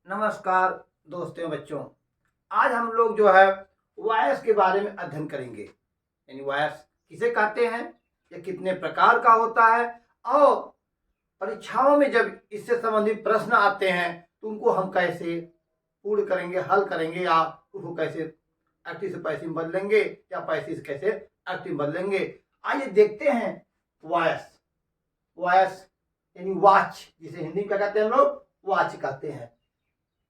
नमस्कार दोस्तों बच्चों। आज हम लोग जो है वॉयस के बारे में अध्ययन करेंगे। यानी वॉयस किसे कहते हैं, ये कितने प्रकार का होता है और परीक्षाओं में जब इससे संबंधित प्रश्न आते हैं तो उनको हम कैसे पूर्ण करेंगे, हल करेंगे या उसको कैसे एक्टिव से पैसिव में बदलेंगे या पैसिव से कैसे एक्टिव बदलेंगे। आइए देखते हैं। वॉयस वॉयस यानी वॉच, जिसे हिंदी में क्या कहते हैं हम लोग, वॉच कहते हैं।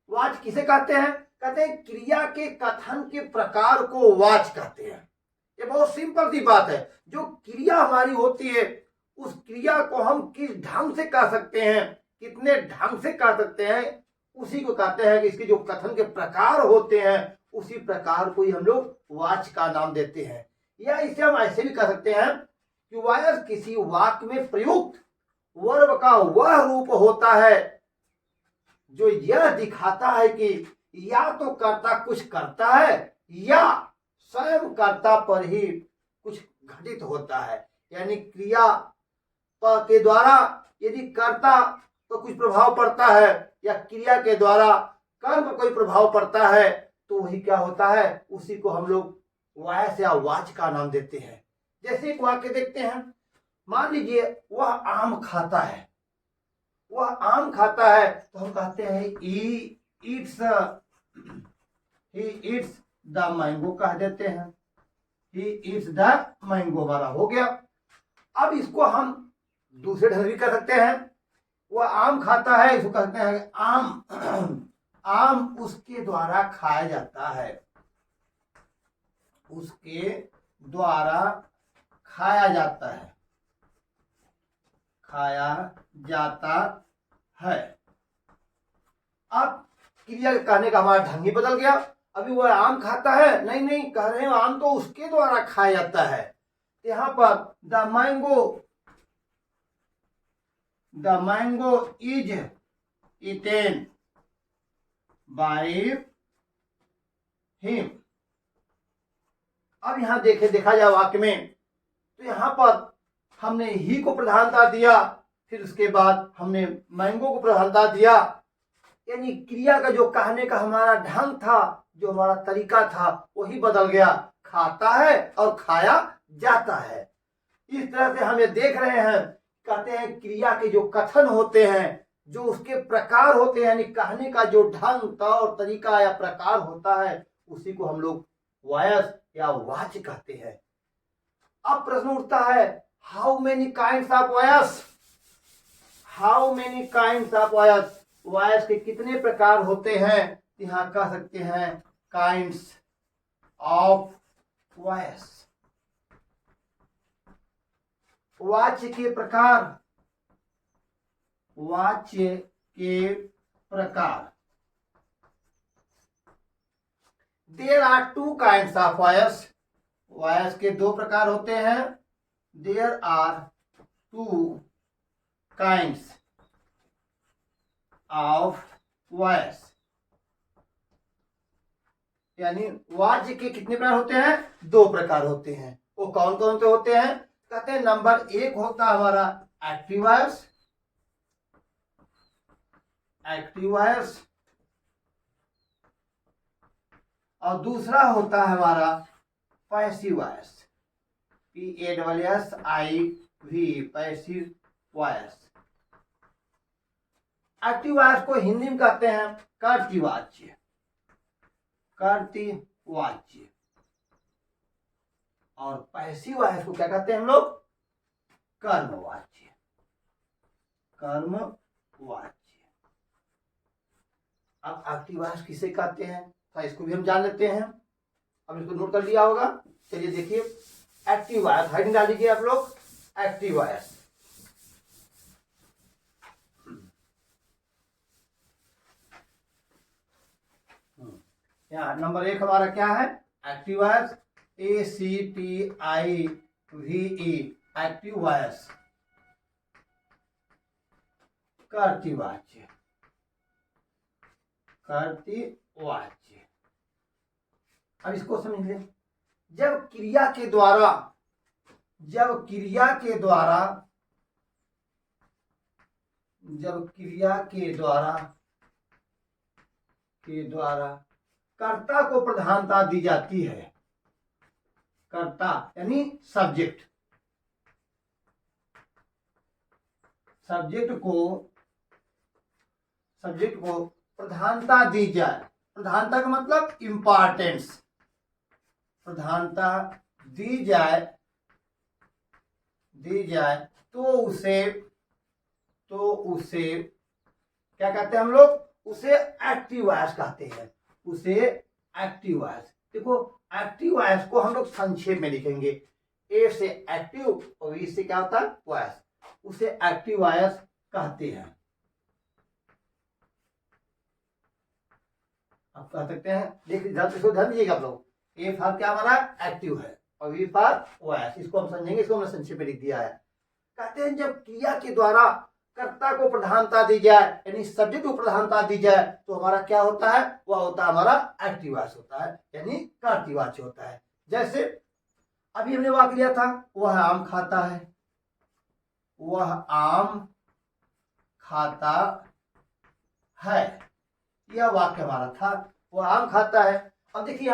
वाच किसे कहते हैं? कहते हैं क्रिया के कथन के प्रकार को वाच कहते हैं। ये बहुत सिंपल सी बात है। जो क्रिया हमारी होती है उस क्रिया को हम किस ढंग से कर सकते हैं, कितने ढंग से कर सकते हैं, उसी को कहते हैं कि इसके जो कथन के प्रकार होते हैं उसी प्रकार को ही हम लोग वाच का नाम देते हैं। या इसे हम ऐसे भी कह सकते हैं कि वायस किसी वाक्य में प्रयुक्त वर्ब का वह रूप होता है जो यह दिखाता है कि या तो कर्ता कुछ करता है या स्वयं कर्ता पर ही कुछ घटित होता है। यानी क्रिया के द्वारा यदि कर्ता पर कुछ प्रभाव पड़ता है या क्रिया के द्वारा कर्म पर कोई प्रभाव पड़ता है तो वही क्या होता है, उसी को हम लोग वॉयस या वाच का नाम देते हैं। जैसे एक वाक्य देखते हैं। मान लीजिए वह आम खाता है। वह आम खाता है तो हम कहते हैं ही ईट्स द मैंगो कह देते हैं। ही ईट्स द मैंगो हमारा हो गया। अब इसको हम दूसरे ढंग भी कर सकते हैं। वह आम खाता है, इसको कहते हैं आम आम उसके द्वारा खाया जाता है। उसके द्वारा खाया जाता है, खाया जाता है। अब क्रिया कहने का हमारा ढंग ही बदल गया। अभी वह आम खाता है, नहीं कह रहे हैं आम तो उसके द्वारा खाया जाता है। यहां पर the mango is eaten by him. अब यहां देखा जाए वाक्य में तो यहां पर हमने ही को प्रधानता दिया, फिर उसके बाद हमने मैंगो को प्रधानता दिया। यानी क्रिया का जो कहने का हमारा ढंग था, जो हमारा तरीका था, वही बदल गया। खाता है और खाया जाता है। इस तरह से हम ये देख रहे हैं, कहते हैं क्रिया के जो कथन होते हैं, जो उसके प्रकार होते हैं, यानी कहने का जो ढंग, तौर तरीका या प्रकार होता है, उसी को हम लोग वॉयस या वाच कहते हैं। अब प्रश्न उठता है, how many kinds of voice? How many kinds of voice? Voice के कितने प्रकार होते हैं? यहां कह सकते हैं काइंड्स ऑफ वॉयस। वाच्य के प्रकार, वाच्य के प्रकार। There are two kinds of voice. Voice के दो प्रकार होते हैं। There are two kinds of voice. यानी वाच्य के कितने प्रकार होते हैं? दो प्रकार होते हैं। वो कौन कौन से होते हैं? कहते हैं नंबर एक होता है हमारा एक्टिव वॉयस। Active voice. और दूसरा होता है हमारा passive voice. PASSIV, passive voice. Active voice को हिंदी में कहते हैं कर्तृवाच्य। कर्तृवाच्य। और पैसिव वॉयस को क्या कहते हैं हम लोग? कर्मवाच्य। कर्मवाच्य। अब एक्टिव वॉयस किसे कहते हैं तो इसको भी हम जान लेते हैं। अब इसको नोट कर लिया होगा। चलिए देखिए, एक्टिव वॉयस हेडिंग डाल दीजिए आप लोग, एक्टिव वॉयस। यहाँ नंबर एक हमारा क्या है? Active voice. ACTIVE, active voice. कर्तृवाच्य। कर्तृवाच्य। अब इसको समझ लें। जब क्रिया के द्वारा के द्वारा कर्ता को प्रधानता दी जाती है। कर्ता यानी सब्जेक्ट, सब्जेक्ट को प्रधानता दी जाए। प्रधानता का मतलब इंपॉर्टेंस, प्रधानता दी जाए तो उसे क्या कहते हैं हम लोग? उसे एक्टिव वॉइस कहते हैं। उसे एक्टिव वॉइस, देखो एक्टिव वॉइस को हम लोग संक्षेप में लिखेंगे। ए से एक्टिव और ई से क्या होता है? वॉइस। उसे एक्टिव वॉइस कहते हैं। आप कह सकते हैं, देखिए इसको ध्यान दीजिएगा आप लोग। ए फॉर क्या हमारा? एक्टिव है, और वी फॉर वॉइस। इसको हम समझेंगे, इसको हमने संक्षेप में लिख दिया है। कहते हैं जब क्रिया के द्वारा कर्ता को प्रधानता दी जाए, यानी सब्जेक्ट को प्रधानता दी जाए, तो हमारा क्या होता है? वह होता है हमारा एक्टिव वॉइस होता है, यानी कर्तृवाच्य होता है। जैसे अभी हमने वाक्य लिया था, वह आम खाता है। वह आम खाता है, यह वाक्य हमारा था। वह आम खाता है। अब देखिए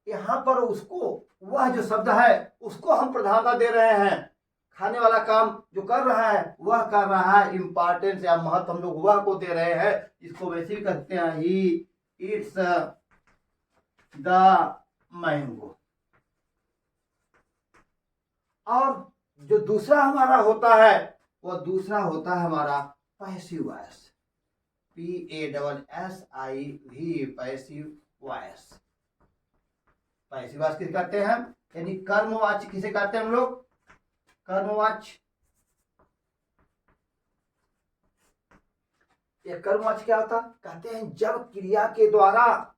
यहाँ पर उसको, वह जो शब्द है उसको हम प्रधानता दे रहे हैं। खाने वाला काम जो कर रहा है वह कर रहा है, इंपॉर्टेंस या महत्व हम लोग वह को दे रहे हैं। इसको वैसे भी कहते हैं ही इट्स द मैंगो। और जो दूसरा हमारा होता है, वह दूसरा होता है हमारा passive voice, PASSIV, passive voice. Passive voice किसे कहते हैं? यानी कर्मवाच्य किसे कहते हैं हम लोग? कर्मवाच्य। ये कर्मवाच्य क्या होता? कहते हैं जब क्रिया के द्वारा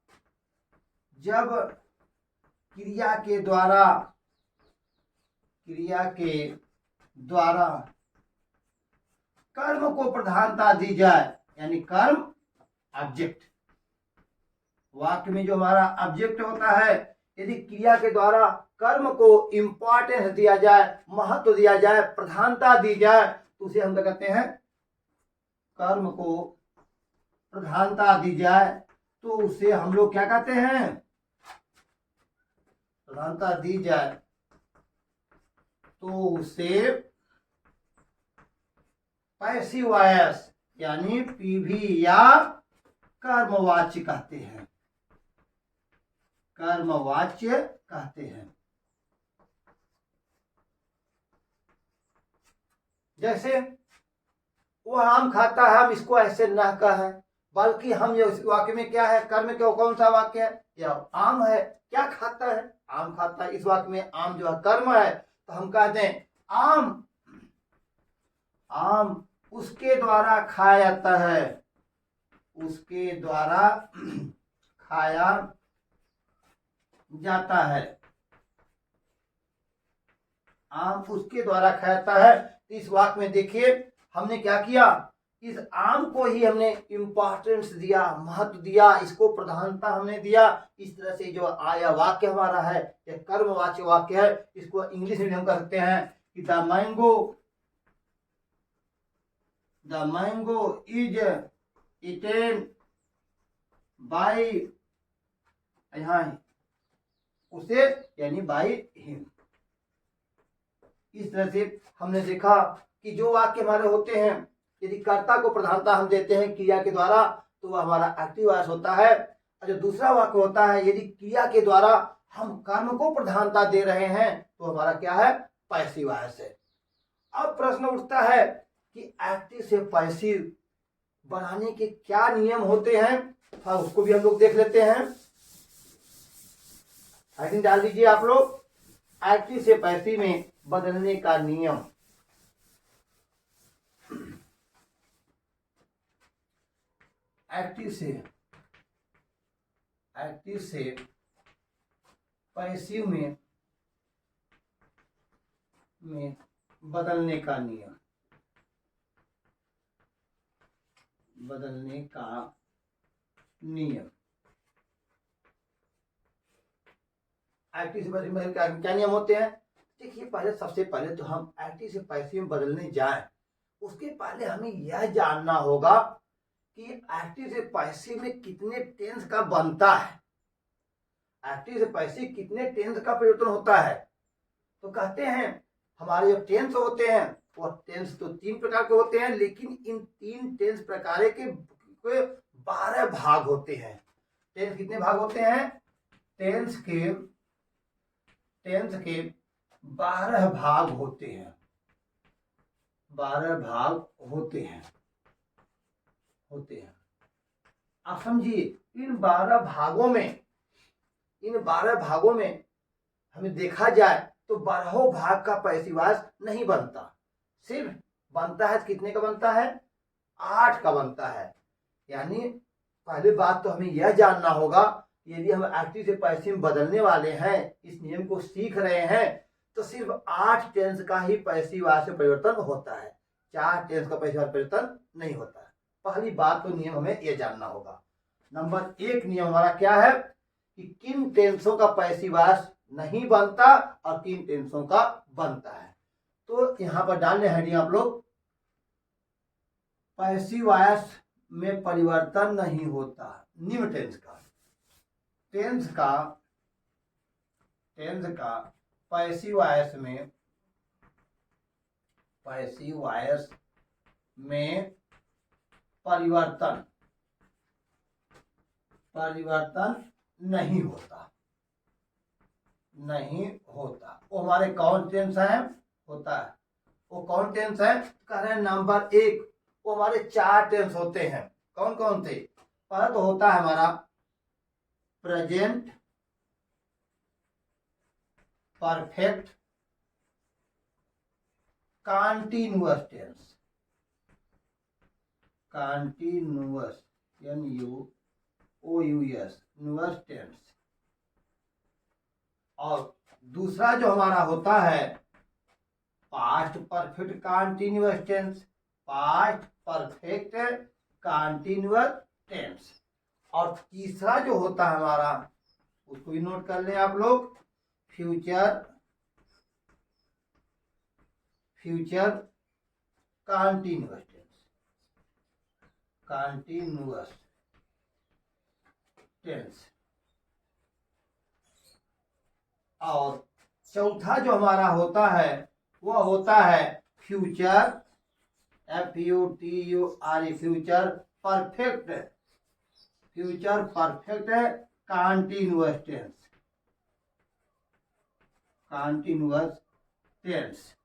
कर्म को प्रधानता दी जाए, यानी कर्म ऑब्जेक्ट। वाक्य में जो हमारा ऑब्जेक्ट होता है, यदि क्रिया के द्वारा कर्म को इंपॉर्टेंस दिया जाए, महत्व दिया जाए, प्रधानता दी जाए, तो उसे हम क्या कहते हैं? कर्म को प्रधानता दी जाए तो उसे हम लोग क्या कहते हैं? प्रधानता दी जाए तो उसे पैसिव वॉइस यानी पीवी या कर्मवाच्य कहते हैं। कर्मवाच्य कहते हैं। जैसे वह आम खाता है, हम इसको ऐसे न कहें, बल्कि हम ये इस वाक्य में क्या है? कर्म के कौन सा वाक्य है? या आम है। क्या खाता है? आम खाता है। इस वाक्य में आम जो है कर्म है, तो हम कहते हैं आम उसके द्वारा खाया जाता है। उसके द्वारा खाया जाता है। आम उसके द्वारा खाया जाता है। इस वाक्य में देखिए हमने क्या किया? इस आम को ही हमने इंपॉर्टेंस दिया, महत्व दिया, इसको प्रधानता हमने दिया। इस तरह से जो आया वाक्य हमारा है, यह कर्मवाच्य वाक्य है। इसको इंग्लिश में हम कहते हैं कि the mango is eaten by, यहाँ उसे यानी बाय हिम। इस तरह से हमने देखा कि जो वाक्य हमारे होते हैं, यदि कर्ता को प्रधानता हम देते हैं क्रिया के द्वारा, तो वह हमारा एक्टिव वॉइस होता है। और जो दूसरा वाक्य होता है, यदि क्रिया के द्वारा हम कर्म को प्रधानता दे रहे हैं, तो हमारा क्या है? पैसिव वॉइस है। अब प्रश्न उठता है कि एक्टिव से पैसिव बनाने के क्या नियम होते हैं? हाँ, उसको भी हम लोग देख लेते हैं। हेडिंग डाल दीजिए आप लोग, एक्टिव से पैसिव में बदलने का नियम। एक्टिव से पैसिव में बदलने का नियम। एक्टिव से पैसिव में क्या नियम होते हैं? देखिए, सबसे पहले तो हम एक्टिव से पैसिव में बदलने जाएं, उसके पहले हमें यह जानना होगा कि एक्टिव से पैसिव में कितने टेंस का बनता है, एक्टिव से पैसिव कितने टेंस का परिवर्तन होता है। तो कहते हैं हमारे जो टेंस होते हैं वो टेंस तो 3 प्रकार के होते हैं, लेकिन इन 3 टेंस प्रकार के 12 भाग होते हैं। टेंस कितने भाग होते हैं? टेंस के 12 भाग होते हैं, 12 भाग होते हैं। आप समझिए, इन 12 भागों में हमें देखा जाए तो 12 भाग का पैसिवास नहीं बनता, सिर्फ बनता है कितने का बनता है? 8 का बनता है। यानी पहली बात तो हमें यह जानना होगा, यदि हम एक्टिव से पैसिव में बदलने वाले हैं, इस नियम को सीख रहे हैं, तो सिर्फ 8 टेंस का ही पैसिवास में परिवर्तन होता है, 4 टेंस का पैसिवास परिवर्तन नहीं होता है। पहली बात तो नियम हमें यह जानना होगा। नंबर 1 नियम हमारा क्या है कि किन टेंसों का पैसिवास नहीं बनता और किन टेंसों का बनता है। तो यहां पर डालने हैं आप लोग, पैसिवास में परिवर्तन नहीं होता निम्न टेंस का पैसिवास में परिवर्तन नहीं होता। वो हमारे कौन टेंस है? होता है। वो कौन टेंस है? कह रहे हैं नंबर 1, वो हमारे 4 टेंस होते हैं। कौन कौन थे? पहला तो होता है हमारा प्रेजेंट परफेक्ट कंटीन्यूअस टेंस, न्यूअस टेंस। और दूसरा जो हमारा होता है पास्ट परफेक्ट कंटीन्यूअस टेंस। और तीसरा जो होता है हमारा, उसको भी नोट कर लें आप लोग, फ्यूचर कंटीन्यूअस टेंस। और चौथा जो हमारा होता है वह होता है future future perfect continuous tense.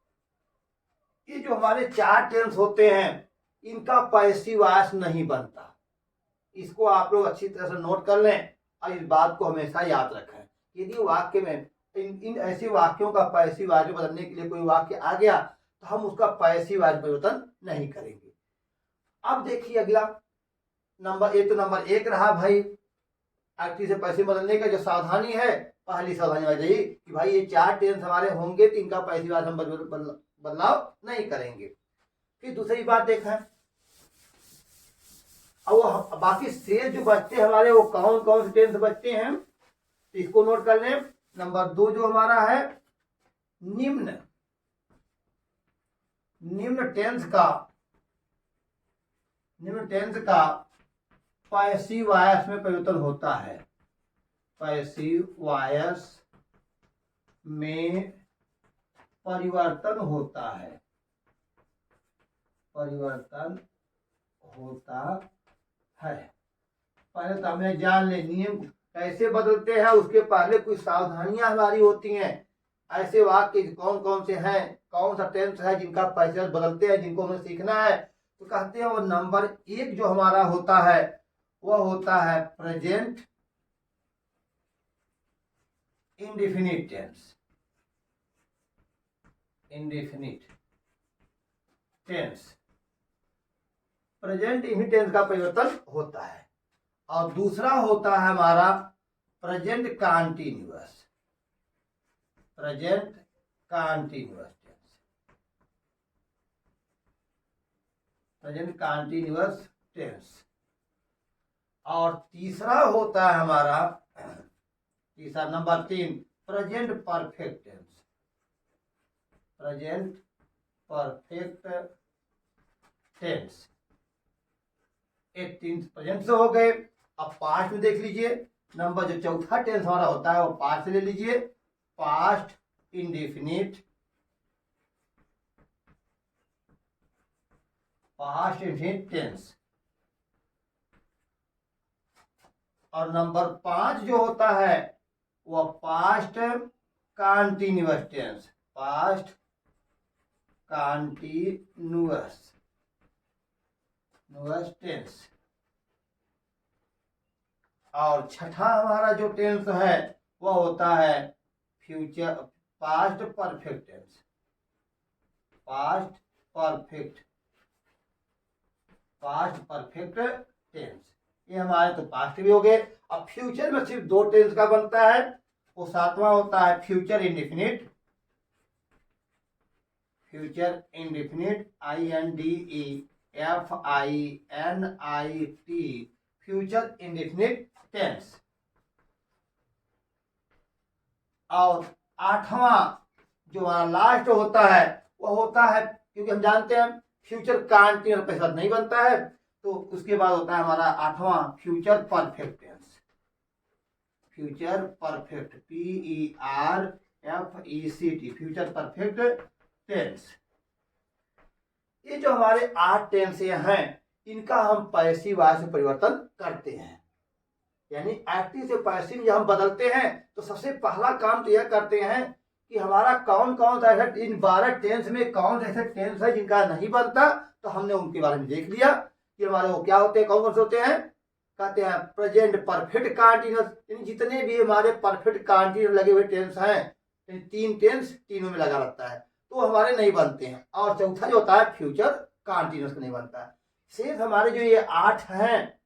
ये जो हमारे 4 टेंस होते हैं इनका पैसिवास नहीं बनता। इसको आप लोग अच्छी तरह से नोट कर लें और इस बात को हमेशा याद रखें। यदि वाक्य में इन ऐसे वाक्यों का पैसिवास बदलने के लिए कोई वाक्य आ गया तो हम उसका पैसिवास परिवर्तन नहीं करेंगे। अब देखिए अगला नंबर 1 रहा भाई एक्टिव से पैसिव बदलने का जो सावधानी है, पहली सावधानी आ जाइए कि भाई ये 4 टेंस हमारे होंगे तो इनका पैसिवास हम बदलाव नहीं करेंगे। फिर दूसरी बात देखा, अब वो बाकी शेष जो बचते हैं हमारे, वो कौन कौन से टेंस बचते हैं, तो इसको नोट कर लें। नंबर 2 जो हमारा है निम्न टेंस का पैसिवास में परिवर्तन होता है, पैसिवास में परिवर्तन होता है। पहले तो हमें जान ले नियम कैसे बदलते हैं, उसके पहले कुछ सावधानियां हमारी होती हैं। ऐसे वाक्य कौन कौन से हैं, कौन सा टेंस है जिनका पैसिवास बदलते हैं, जिनको हमें सीखना है। तो कहते हैं वो नंबर 1 जो हमारा होता है वह होता है present indefinite tense. Present indefinite tense का परिवर्तन होता है। और दूसरा होता है हमारा प्रेजेंट कंटीन्यूअस टेंस। और तीसरा होता है हमारा, तीसरा नंबर 3 प्रेजेंट परफेक्ट टेंस। ये 3 प्रेजेंट से हो गए। अब पास्ट में देख लीजिए, नंबर जो चौथा टेंस हमारा होता है वो पास्ट से ले लीजिए, past indefinite, past indefinite tense. और नंबर 5 जो होता है वह past continuous tense, past continuous tense. और छठा हमारा जो टेंस है वह होता है future past perfect tense, past perfect tense. ये हमारे तो पास्ट भी हो गए। अब फ्यूचर में सिर्फ 2 टेंस का बनता है, वो 7वां होता है future indefinite, future indefinite INDEFINIT, future indefinite tense. और 8वां जो हमारा लास्ट होता है वह होता है, क्योंकि हम जानते हैं फ्यूचर कंटीन्यूअस के साथ नहीं बनता है, तो उसके बाद होता है हमारा 8वां future perfect tense, future perfect PERFECT, future perfect tense. ये जो हमारे 8 टेंस हैं इनका हम पैसिव वॉइस में परिवर्तन करते हैं, यानी एक्टिव से पैसिव जब हम बदलते हैं तो सबसे पहला काम तो यह करते हैं कि हमारा कौन कौन सा ऐसा इन 12 टेंस में कौन सा ऐसा टेंस है जिनका नहीं बनता, तो हमने उनके बारे में देख लिया कि हमारे वो क्या होते हैं, कौन कौन से होते हैं। कहते हैं प्रेजेंट परफेक्ट कंटीन्यूअस, यानी जितने भी हमारे परफेक्ट कंटीन्यूअस लगे हुए टेंस हैं, 3 टेंस तीनों में लगा रहता है तो हमारे नहीं बनते हैं। और चौथा जो होता है फ्यूचर कंटीन्यूअस नहीं बनता है। सिर्फ हमारे जो ये 8 हैं,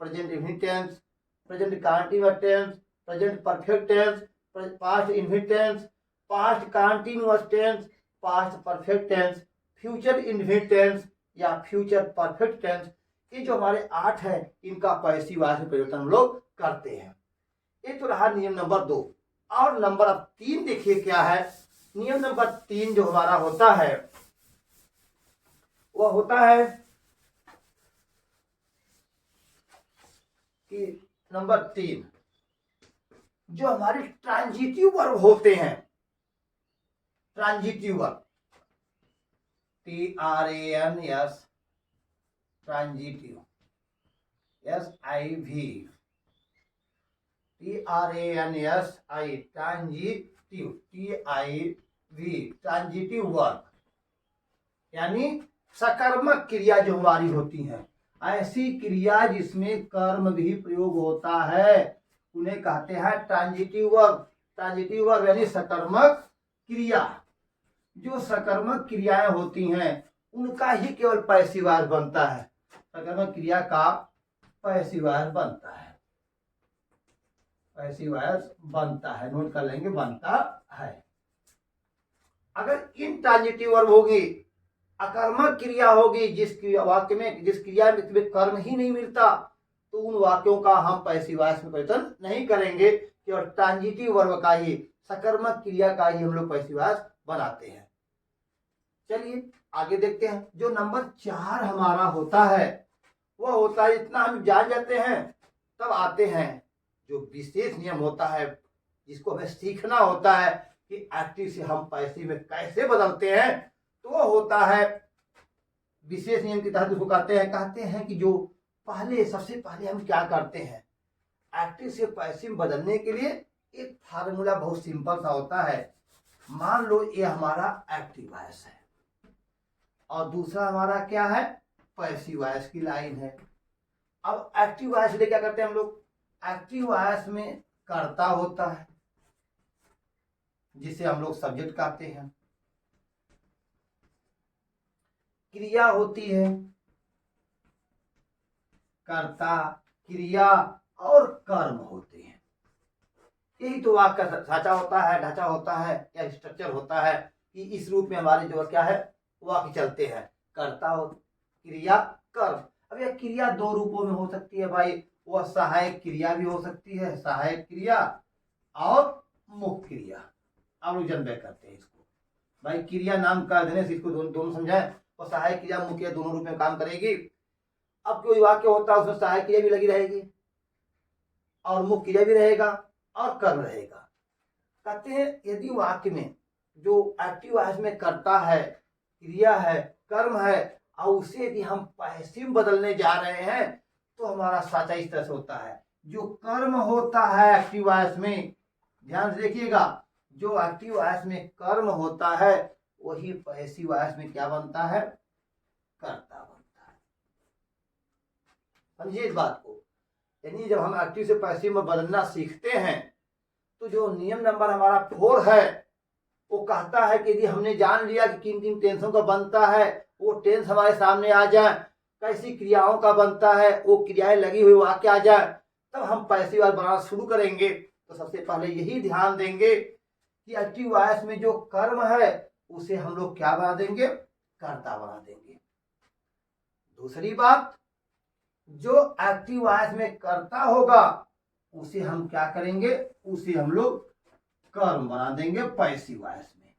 present indefinite tense, present continuous tense, present perfect tense, past indefinite tense, past continuous tense, past perfect tense, future indefinite tense या फ्यूचर परफेक्ट टेंस, ये जो हमारे 8 हैं इनका पैसिव वॉइस में परिवर्तन हम लोग करते हैं। ये तो रहा नियम नंबर 2। और नंबर अब 3 देखिए क्या है। नियम नंबर 3 जो हमारा होता है वह होता है कि नंबर 3 जो हमारे ट्रांजिटिव वर्ब होते हैं, transitive verb TRANS, transitive SIV, TRANSI, transitive TIV, transitive verb यानी सकर्मक क्रिया जो हमारी होती हैं, ऐसी क्रिया जिसमें कर्म भी प्रयोग होता है उन्हें कहते हैं ट्रांजिटिव वर्ब। ट्रांजिटिव वर्ब यानी सकर्मक क्रिया। जो सकर्मक क्रियाएं होती हैं उनका ही केवल पैसिव वॉइस बनता है, सकर्मक क्रिया का पैसिव वॉइस बनता है, पैसिव वॉइस बनता है, नोट कर लेंगे, बनता है। अगर इंट्रांजिटिव वर्ब होगी, अकर्मक क्रिया होगी, जिस वाक्य में जिस क्रिया में कर्म ही नहीं मिलता, तो उन वाक्यों का हम पैसिव वॉइस में परिवर्तन नहीं करेंगे, केवल ट्रांजिटिव वर्ब का ही, सकर्मक क्रिया का ही हम लोग पैसिव वॉइस बनाते हैं। चलिए आगे देखते हैं। जो नंबर 4 हमारा होता है वह होता है, इतना हम जान जाते हैं तब आते हैं जो विशेष नियम होता है जिसको हमें सीखना होता है कि एक्टिव से हम पैसिव में कैसे बदलते हैं। तो वो होता है विशेष नियम के तहत उसको कहते हैं कि जो सबसे पहले हम क्या करते हैं, एक्टिव से पैसिव बदलने के लिए एक फार्मूला बहुत सिंपल सा होता है। मान लो ये हमारा एक्टिव वॉइस है और दूसरा हमारा क्या है, पैसिव वॉइस की लाइन है। अब एक्टिव वॉइस में क्या करते हैं हम लोग, एक्टिव वॉइस में कर्ता होता है जिसे हम लोग सब्जेक्ट कहते हैं, क्रिया होती है, कर्ता, क्रिया और कर्म होते हैं। यही तो वाक्य का ढांचा होता है, या स्ट्रक्चर होता है कि इस रूप में हमारे जो क्या है वाक्य चलते हैं, कर्ता, क्रिया, कर्म। अब यह क्रिया 2 रूपों में हो सकती है भाई, वह सहायक क्रिया भी हो सकती है, सहायक क्रिया और मुख्य क्रिया। आप लोग जन्म करते हैं इसको भाई, क्रिया नाम का देने से इसको दोनों समझाएं। और सहायक क्रिया मुख्य दोनों रूप में काम करेगी। अब कोई वाक्य होता है उसमें सहायक क्रिया भी लगी रहेगी और मुख्य क्रिया भी रहेगा और कर्म रहेगा। कहते हैं यदि वाक्य में जो एक्टिव वॉइस में करता है, क्रिया है, कर्म है और उसे यदि हम पैसिव बदलने जा रहे हैं तो हमारा साचा इस तरह से होता है। जो कर्म होता है एक्टिव वॉइस में, ध्यान से देखिएगा, जो एक्टिव वॉइस में कर्म होता है वही पैसिव वॉइस में क्या बनता है, कर्ता बनता है। समझिए इस बात को। यानी जब हम एक्टिव से पैसिव में बदलना सीखते हैं तो जो नियम नंबर हमारा 4 है वो कहता है कि यदि हमने जान लिया कि किन किन टेंसों का बनता है, वो टेंस हमारे सामने आ जाए, कैसी क्रियाओं का बनता है, वो क्रियाएं लगी हुई वाक्य आ जाए, तब हम पैसिव वॉइस बनाना शुरू करेंगे। तो सबसे पहले यही ध्यान देंगे कि एक्टिव वॉइस में जो कर्म है उसे हम लोग क्या बना देंगे, कर्ता बना देंगे। दूसरी बात, जो एक्टिव वॉइस में कर्ता होगा उसे हम क्या करेंगे, उसे हम लोग कर्म बना देंगे पैसिव वॉइस में।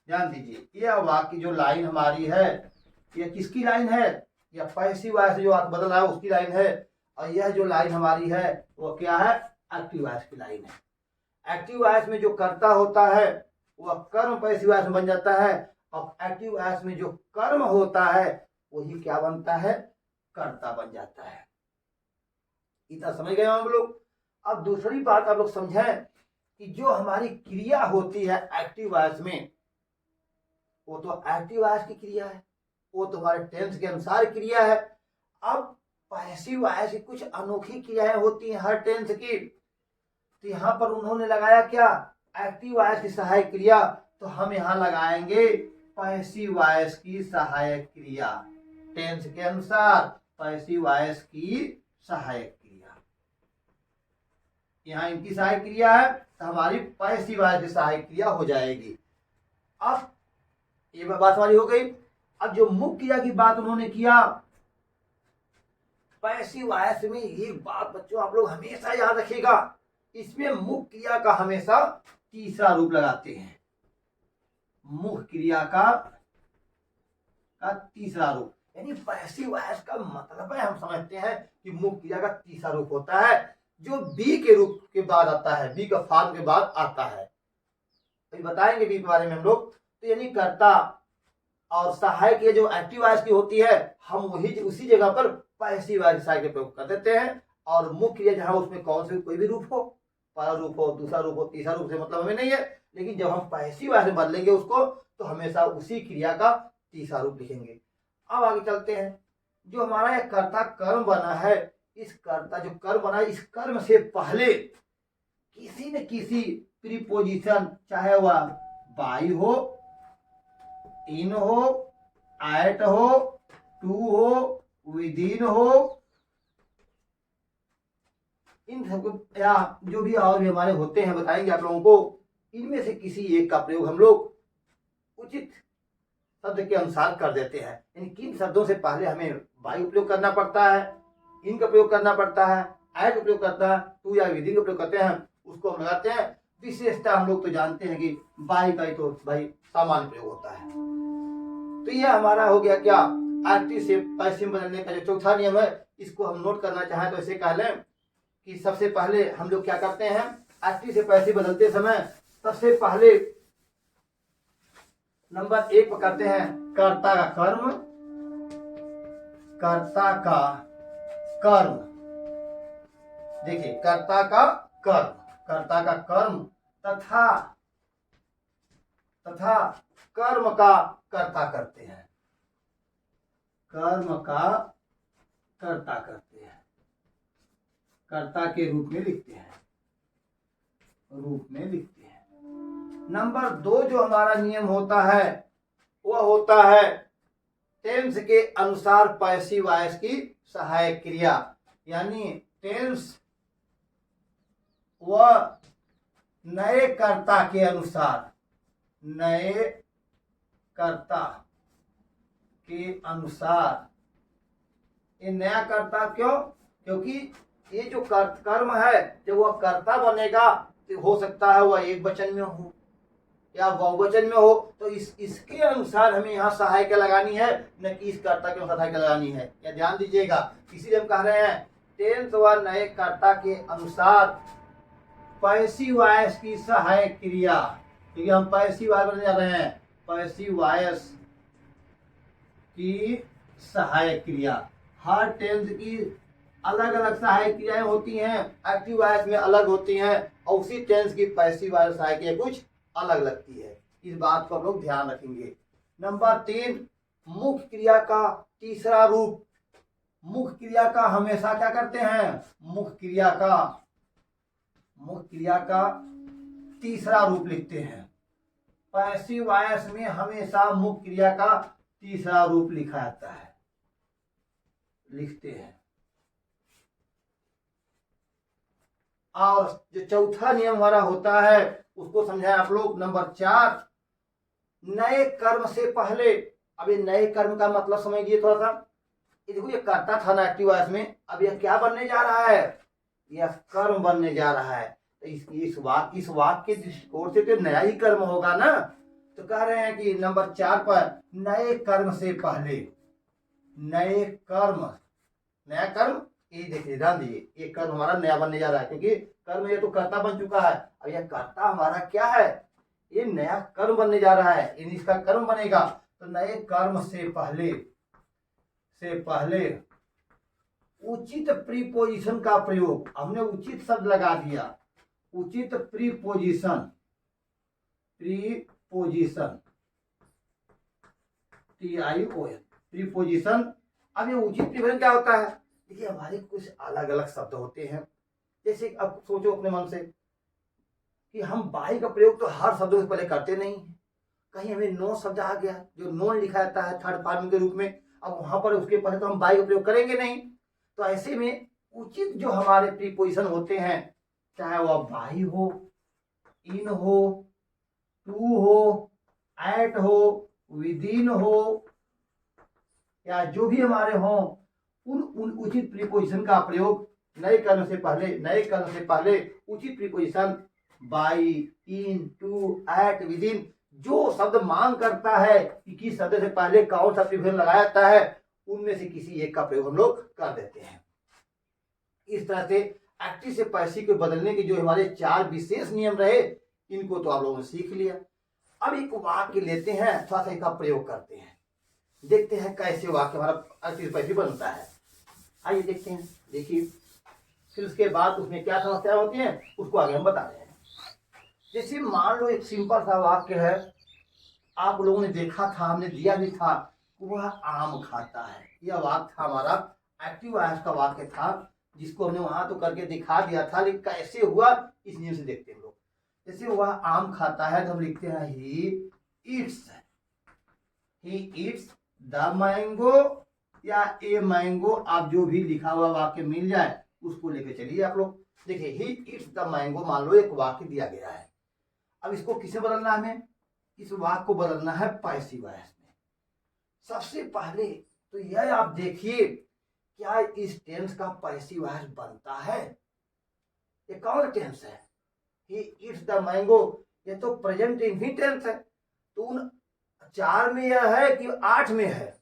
ध्यान दीजिए, यह वाक्य जो लाइन हमारी है यह किसकी लाइन है, यह पैसिव वॉइस जो वाक्य बदल रहा है उसकी लाइन है, और यह जो लाइन हमारी है वो क्या है, एक्टिव वॉइस की लाइन है। एक्टिव वॉइस में जो कर्ता होता है वह कर्म पैसिव वॉइस में बन जाता है, और एक्टिव वॉइस में जो कर्म होता है वही क्या बनता है, कर्ता बन जाता है। इतना समझ गए हम लोग। अब दूसरी बात आप लोग समझें कि जो हमारी क्रिया होती है एक्टिव वॉइस में, वो तो एक्टिव वॉइस की क्रिया है, वो तो हमारे टेंस के अनुसार क्रिया है। अब पैसिव वॉइस की कुछ अनोखी क्रियाएं होती हैं हर टेंस की, तो यहाँ पर उन्होंने लगाया क्या, एक्टिव वॉइस की सहायक क्रिया, तो हम यहाँ लगाएंगे पैसिव वॉइस की सहायक क्रिया। टेंस के अनुसार पैसिव वॉइस की सहायक क्रिया, यहाँ इनकी सहायक क्रिया है तो हमारी पैसिव वॉइस की सहायक क्रिया हो जाएगी। अब ये बात हमारी हो गई। अब जो मुख्य क्रिया की बात उन्होंने किया, पैसिव वॉइस में एक बात बच्चों आप लोग हमेशा याद रखिएगा, इसमें मुख्य क्रिया का हमेशा तीसरा रूप लगाते हैं। मुख्य क्रिया का तीसरा रूप, यानी पैसिव वॉइस का मतलब है, हम समझते हैं कि मुख्य क्रिया का तीसरा रूप होता है जो बी के रूप के बाद आता है, बी का फॉर्म के बाद आता है। तो बताएंगे बी के बारे में हम लोग। तो यानी कर्ता और सहायक ये जो एक्टिव वॉइस की होती है, हम वही उसी जगह पर पैसिव वॉइस सहायक का प्रयोग कर देते हैं। और मुख्य क्रिया जहां उसमें कौन से कोई भी रूप हो, पहला रूप हो, दूसरा रूप हो, तीसरा रूप से मतलब हमें नहीं है, लेकिन जब हम पैसिव वॉइस में बदलेंगे उसको तो हमेशा उसी क्रिया का तीसरा रूप लिखेंगे। अब आगे चलते हैं। जो हमारा यह कर्ता कर्म बना है, इस कर्ता जो कर्म बना है, इस कर्म से पहले किसी न किसी प्रीपोजिशन, चाहे वह बाई हो, इन हो, एट हो, टू हो, विदिन हो, इन सबको या जो भी और भी हमारे होते हैं बताएंगे आप लोगों को, इनमें से किसी एक का प्रयोग हम लोग उचित शब्द के अनुसार कर देते हैं। इन किन शब्दों से पहले हमें बाई उपयोग करना पड़ता है, इन का प्रयोग करना पड़ता है, एट का प्रयोग करता है, टू या विदिन का प्रयोग करते हैं, उसको हम लगाते हैं। विशेषता हम लोग तो जानते हैं कि बाई का ही तो भाई सामान्य प्रयोग होता है। तो यह हमारा हो गया क्या, एक्टिव से पैसिव बदलने का जो चौथा नियम है, इसको हम नोट करना चाहें तो ऐसे कह लें कि सबसे पहले हम लोग क्या करते हैं, एक्टिव से पैसिव बदलते समय सबसे पहले नंबर 1 पर करते हैं कर्ता का कर्म, कर्ता का कर्म। देखिए, कर्ता का कर्म, कर्ता का कर्म तथा कर्म का कर्ता करते हैं, कर्म का कर्ता करते हैं, कर्ता के रूप में लिखते हैं, रूप में लिखते हैं। नंबर 2 जो हमारा नियम होता है वह होता है टेंस के अनुसार पैसिव वॉइस की सहायक क्रिया, यानी टेंस व नए कर्ता के अनुसार, नए कर्ता के अनुसार। ये नया कर्ता क्यों, क्योंकि ये जो कर्म है जब वह कर्ता बनेगा तो हो सकता है वह एक वचन में हो, या बहुवचन में हो तो इसके अनुसार हमें यहाँ सहायिका लगानी है, न कि इस कर्ता के अनुसार सहायिका लगानी है। या ध्यान दीजिएगा, इसीलिए हम कह रहे हैं टेंस व नए कर्ता के अनुसार पैसिव वॉइस की सहायक क्रिया, क्योंकि हम पैसिव वॉइस बनने जा रहे हैं। पैसिव वॉइस की सहायक क्रिया, हर टेंस की अलग अलग सहायक क्रियाएं होती हैं, एक्टिव वॉइस में अलग होती हैं, और उसी टेंस की पैसिव वॉइस सहायक क्रिया कुछ अलग लगती है। इस बात को हम लोग ध्यान रखेंगे। नंबर 3, मुख्य क्रिया का तीसरा रूप। मुख्य क्रिया का हमेशा क्या करते हैं, मुख्य क्रिया का तीसरा रूप लिखते हैं। पैसिव वॉइस में हमेशा मुख्य क्रिया का तीसरा रूप लिखा जाता है, लिखते हैं। और जो चौथा नियम हमारा होता है उसको समझाएं आप लोग। नंबर 4, नए कर्म से पहले। अब ये नए कर्म का मतलब समझिए थोड़ा सा। ये देखो, ये कर्ता था ना एक्टिव वॉइस में, अब यह क्या बनने जा रहा है, यह कर्म बनने जा रहा है। तो इस वाक्य के दृष्टिकोण से तो नया ही कर्म होगा ना। तो कह रहे हैं कि नंबर 4 पर नए कर्म से पहले, नया कर्म, ये देखिए ध्यान दीजिए, ये कर्म हमारा नया बनने जा रहा है, क्योंकि कर्म ये तो कर्ता बन चुका है। अब यह कर्ता हमारा क्या है, ये नया कर्म बनने जा रहा है, इसका कर्म बनेगा। तो नए कर्म से पहले उचित प्रीपोजिशन का प्रयोग, हमने उचित शब्द लगा दिया, उचित प्रीपोजिशन, प्रीपोजिशन। अब ये उचित प्रीपोजिशन क्या होता है, देखिए हमारे कुछ अलग अलग शब्द होते हैं। जैसे अब सोचो अपने मन से कि हम बाई का प्रयोग तो हर शब्दों से पहले करते नहीं है। कहीं हमें नो शब्द आ गया जो नॉन लिखा जाता है थर्ड फॉर्म के रूप में, अब वहां पर उसके पहले तो हम बाई का प्रयोग करेंगे नहीं। तो ऐसे में उचित जो हमारे प्रीपोजिशन होते हैं, चाहे वह बाई हो, इन हो, टू हो, एट हो, विदिन हो, या जो भी हमारे हों, उन उचित प्रीपोजिशन का प्रयोग नए कर्म से पहले उचित preposition by, in, to, at, within, जो शब्द मांग करता है कि किस शब्द से पहले कौन सा प्रीपोजिशन लगाया जाता है, उनमें से किसी एक का प्रयोग हम लोग कर देते हैं। इस तरह से एक्टिव से पैसिव को बदलने के जो हमारे 4 विशेष नियम रहे, इनको तो आप लोगों ने सीख लिया। अब एक वाक्य लेते हैं, थोड़ा सा इसका प्रयोग करते हैं, देखते हैं कैसे वाक्य हमारा एक्टिव से पैसिव बनता है। आइए देखते हैं। देखिए, फिर उसके बाद उसमें क्या समस्या होती है उसको आगे हम बता रहे हैं। जैसे मान लो एक सिंपल सा वाक्य है, आप लोगों ने देखा था, हमने दिया भी था, वह आम खाता है। यह वाक्य था हमारा एक्टिव वॉइस का वाक्य था, जिसको हमने वहां तो करके दिखा दिया था, लेकिन कैसे हुआ इस नियम से देखते हैं लोग। जैसे वह आम खाता है तो हम लिखते हैं ही ईट्स द मैंगो या ए मैंगो, आप जो भी लिखा हुआ वाक्य मिल जाए उसको लेके चलिए आप लोग। देखिए, ही ईट्स द मैंगो, मान लो एक वाक्य दिया गया है। अब इसको किसे बदलना है, हमें इस वाक्य को बदलना है पैसिव वॉइस में। सबसे पहले तो यह आप देखिए, क्या इस टेंस का पैसिव वॉइस बनता है, ये कौन टेंस है, ही ईट्स द मैंगो, ये तो प्रेजेंट टेंस है। तो उन 4 में यह है कि 8 में है,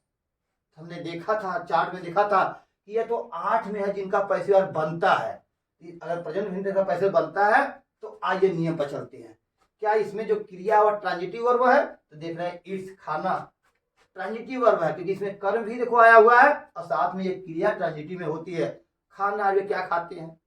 हमने देखा था चार्ट में देखा था कि यह तो 8 में है जिनका पैसिव वॉइस बनता है। अगर प्रेजेंट टेंस का पैसिव बनता है तो आइए नियम पर चलते हैं। क्या इसमें जो क्रिया और ट्रांजिटिव वर्ब है, तो देख रहे हैं ईट्स खाना ट्रांजिटिव वर्ब है, क्योंकि इसमें कर्म भी देखो आया हुआ है और साथ में ये क्रिया ट्रांजिटिव में होती है। खाना वे क्या खाते हैं,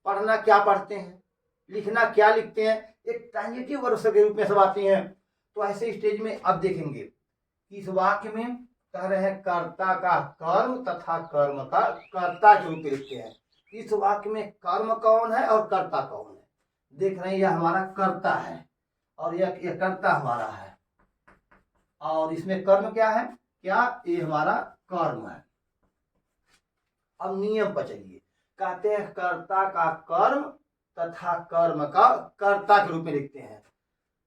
पढ़ना क्या पढ़ते हैं, लिखना क्या लिखते हैं, एक ट्रांजिटिव वर्ब के रूप में सब आती हैं। तो ऐसे स्टेज में अब देखेंगे कि इस वाक्य में कह रहे हैं कर्ता का कर्म तथा कर्म का कर्ता के रूप में लिखते हैं। इस वाक्य में कर्म कौन है और कर्ता कौन है, देख रहे हैं यह हमारा कर्ता है और यह कर्ता हमारा है, और इसमें कर्म क्या है, क्या ये हमारा कर्म है। अब नियम पर चलिए, कहते हैं कर्ता का कर्म तथा कर्म का कर्ता के रूप में लिखते हैं।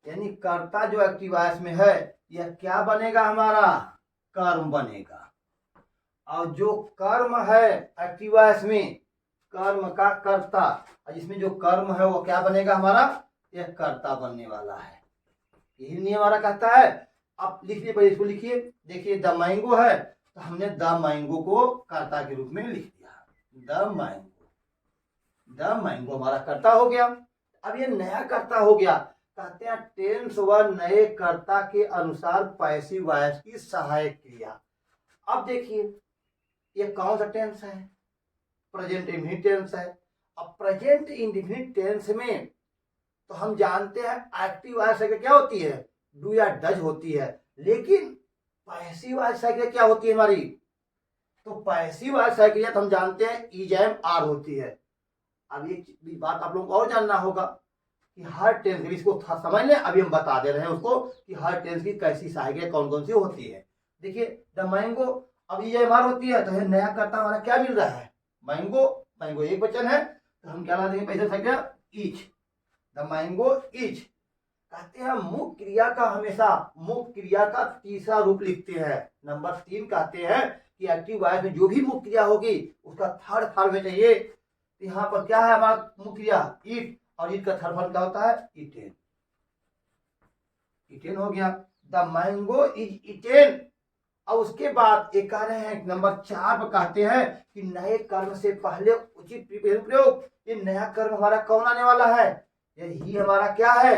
यानी कर्ता जो एक्टिव वॉइस में है यह क्या बनेगा, हमारा कर्म बनेगा, और जो कर्म है एक्टिव वॉइस में कर्म का कर्ता, और इसमें जो कर्म है वो क्या बनेगा, हमारा यह कर्ता बनने वाला है। यही नियम हमारा कहता है। अब लिखिए, पहले इसको लिखिए। देखिए द मैंगो है तो हमने द मैंगो को कर्ता के रूप में लिख दिया। द मैंगो हमारा कर्ता हो गया। अब ये नया कर्ता हो गया, कहते हैं टेंस व नए कर्ता के अनुसार पैसिव वॉइस की सहायक क्रिया। अब देखिए ये कौन सा टेंस है? प्रेजेंट इंडेफिनिट टेंस है। अब प्रेजेंट इंडेफिनिट टेंस में तो हम जानते हैं एक्टिव वॉइस क्या होती है? डू या डज होती है। लेकिन पैसिव वॉइस क्या होती है हमारी? तो पैसिव वॉइस तो हम जानते हैं इज एम आर होती है। अब ये बात आप लोगों को और जानना होगा कि हर टेंस की, इसको समझ लें, अभी हम बता दे रहे हैं उसको कि हर टेंस की कैसी सहायक कौन कौन सी होती है। देखिए द मैंगो, अब ये एम आर होती है तो नया कर्ता हमारा क्या मिल रहा है? मैंगो। मैंगो एक वचन है तो हम क्या ला देंगे? पैसे संख्या ईच। The mango is. कहते हैं मुख्य क्रिया का हमेशा मुख्य क्रिया का तीसरा रूप लिखते हैं। नंबर 3 कहते हैं कि एक्टिव वॉइस में जो भी मुख्य क्रिया होगी उसका थर्ड फॉर्म में चाहिए। तो यहाँ पर क्या है हमारा मुख्य क्रिया? ईट, और ईट का थर्ड फॉर्म क्या होता है? इटेन। इटेन हो गया। The mango is eaten. और उसके बाद एक कह रहे हैं नंबर 4 पर कहते हैं कि नए कर्म से पहले उचित प्रीपोजिशन प्रयोग। ये नया कर्म हमारा कौन आने वाला है? ये ही हमारा क्या है?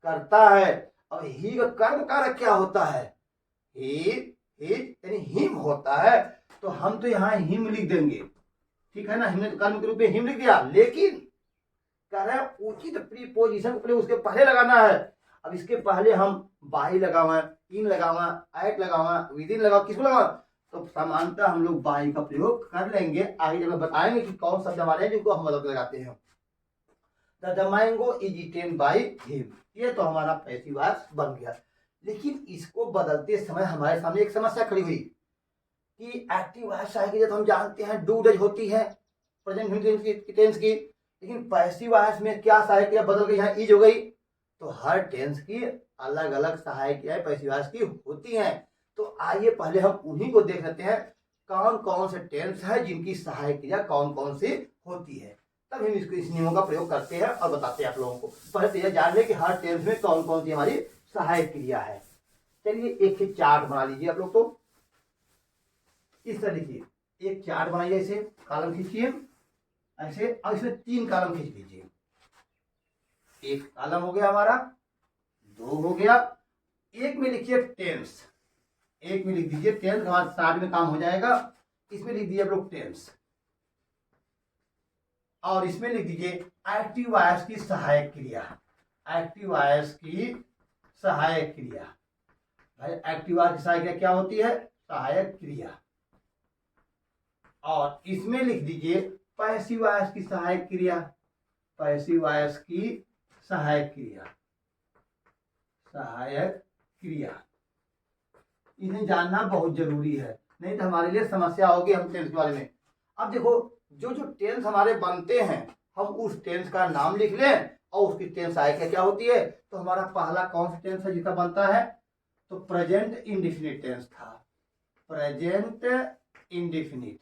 करता है। अब ही का कर्म कारक क्या होता है? ही, यानी हिम होता है। तो हम तो यहाँ हिम लिख देंगे, ठीक है ना? हमने तो कर्म के रूप में हिम लिख दिया, लेकिन कह रहे हैं उचित प्रीपोजिशन उसके पहले लगाना है। अब इसके पहले हम बाई लगावा, इन लगावा, एट लगावा, विद इन लगावा, किसको लगावा? तो समानता हम लोग बाई का प्रयोग कर लेंगे। आगे जब बताएंगे कि कौन शब्द हमारे हैं जिनको हम मतलब लगाते हैं। The mango is eaten by him, ये तो हमारा पैसिव वॉइस बन गया। लेकिन इसको बदलते समय हमारे सामने एक समस्या खड़ी हुई कि एक्टिव वॉइस है तो हम जानते हैं डू डज होती है प्रेजेंट टेंस की, लेकिन पैसिव वॉइस में क्या सहायक क्रिया बदल गई? यहाँ इज हो गई। तो हर टेंस की अलग अलग सहायक क्रियाएं पैसिव वॉइस की होती हैं। तो आइए पहले हम उन्हीं को देख लेते हैं कौन कौन से टेंस है जिनकी सहायक क्रिया कौन कौन सी होती है। तब हम इसको इस नियमों का प्रयोग करते हैं और बताते हैं आप लोगों को। पहले तो यह जान ले कि हर टेंस में कौन कौन सी हमारी सहायक क्रिया है। चलिए एक चार्ट बना लीजिए आप लोग। तो इस तरह लिखिए, एक चार्ट बनाइए, ऐसे कॉलम खींचिए ऐसे, और इसमें 3 कॉलम खींच लीजिए। एक कॉलम हो गया हमारा, 2 हो गया, एक में लिखिए टेंस। एक में लिख दीजिए टेंस, हमारा स्टार्ट में काम हो जाएगा। इसमें लिख दीजिए आप लोग टेंस, और इसमें लिख दीजिए एक्टिव वॉइस की सहायक क्रिया। एक्टिव वॉइस की सहायक क्रिया। भाई एक्टिव वॉइस की सहायक क्रिया क्या होती है? सहायक क्रिया। और इसमें लिख दीजिए पैसिव वॉइस की सहायक क्रिया। पैसिव वॉइस की सहायक क्रिया। सहायक क्रिया इन्हें जानना बहुत जरूरी है, नहीं तो हमारे लिए समस्या होगी हम टेंस के बारे में। अब देखो जो जो टेंस हमारे बनते हैं हम उस टेंस का नाम लिख लें और उसकी टेंस सहायक क्या होती है। तो हमारा पहला कौन सा टेंस है जिसका बनता है? तो प्रेजेंट इंडेफिनिट टेंस था। Present indefinite,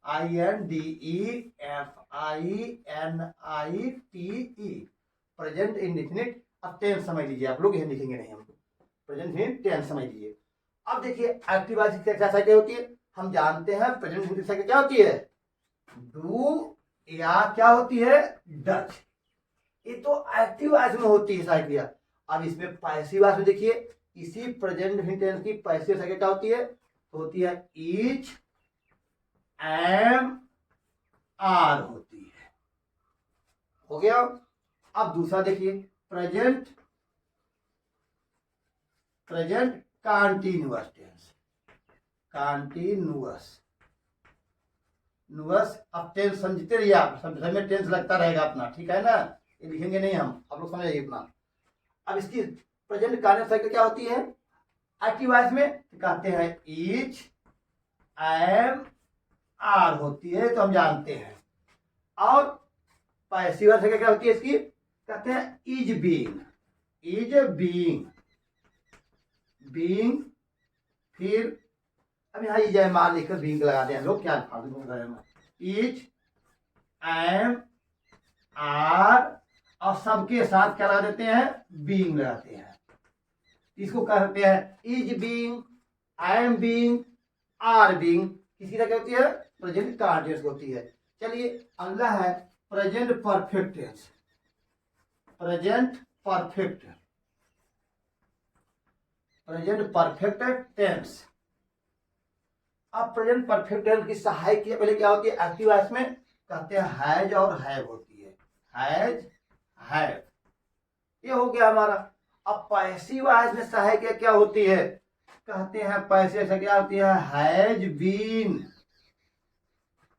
INDEFINITE, present indefinite. अब टेंस समझ लीजिए आप लोग, यह लिखेंगे नहीं हम, प्रेजेंट इंडेफिनिट टेंस समझ लीजिए। अब देखिए एक्टिव वॉइस की क्या सहायक होती है? हम जानते हैं प्रेजेंट इंडेफिनिट सहायक क्या होती है? डू या क्या होती है? डच। ये तो एक्टिव वॉइस में होती है सहायक क्रिया। अब इसमें पैसिव वॉइस में देखिए इसी प्रेजेंट इंडेफिनिट टेंस की पैसिव सहायक क्या होती है? तो होती है इज, एम, आर होती है। हो गया। अब दूसरा देखिए प्रेजेंट कंटीन्यूअस टेंस। कंटीन्यूअस नुअस। अब टेंस समझते रहिए आप, समझ में टेंस लगता रहेगा अपना, ठीक है ना? ये लिखेंगे नहीं हम, आप लोग समझिए अपना। अब इसकी प्रेजेंट कंटीन्यूअस क्या होती है? एक्टिव वॉइस में कहते हैं इज, एम, आर होती है, तो हम जानते हैं। और पैसिव वॉइस क्या होती है इसकी? कहते हैं is being. Is being, being, फिर अब यहाँ इज एम आर लिखकर बीइंग लगा दें हम लोग, क्या इज, एम, आर, और सबके साथ क्या लगा देते हैं? बीइंग लगाते हैं। इसको कहते हैं is being, I am being, are being, किसी तरह क्या होती है, प्रेजेंट कंटीन्यूअस होती है। चलिए अगला है present perfect tense. Present perfect, present perfect tense. अब प्रेजेंट परफेक्ट टेंस की सहायक क्रिया पहले क्या होती है, एक्टिव वॉइस में कहते हैं हैज और हैव होती है, हैज हैव, ये हो गया हमारा। अब पैसिव वॉइस में सहायक क्रिया क्या होती है, कहते हैं पैसे से क्या होती है, हैज बीन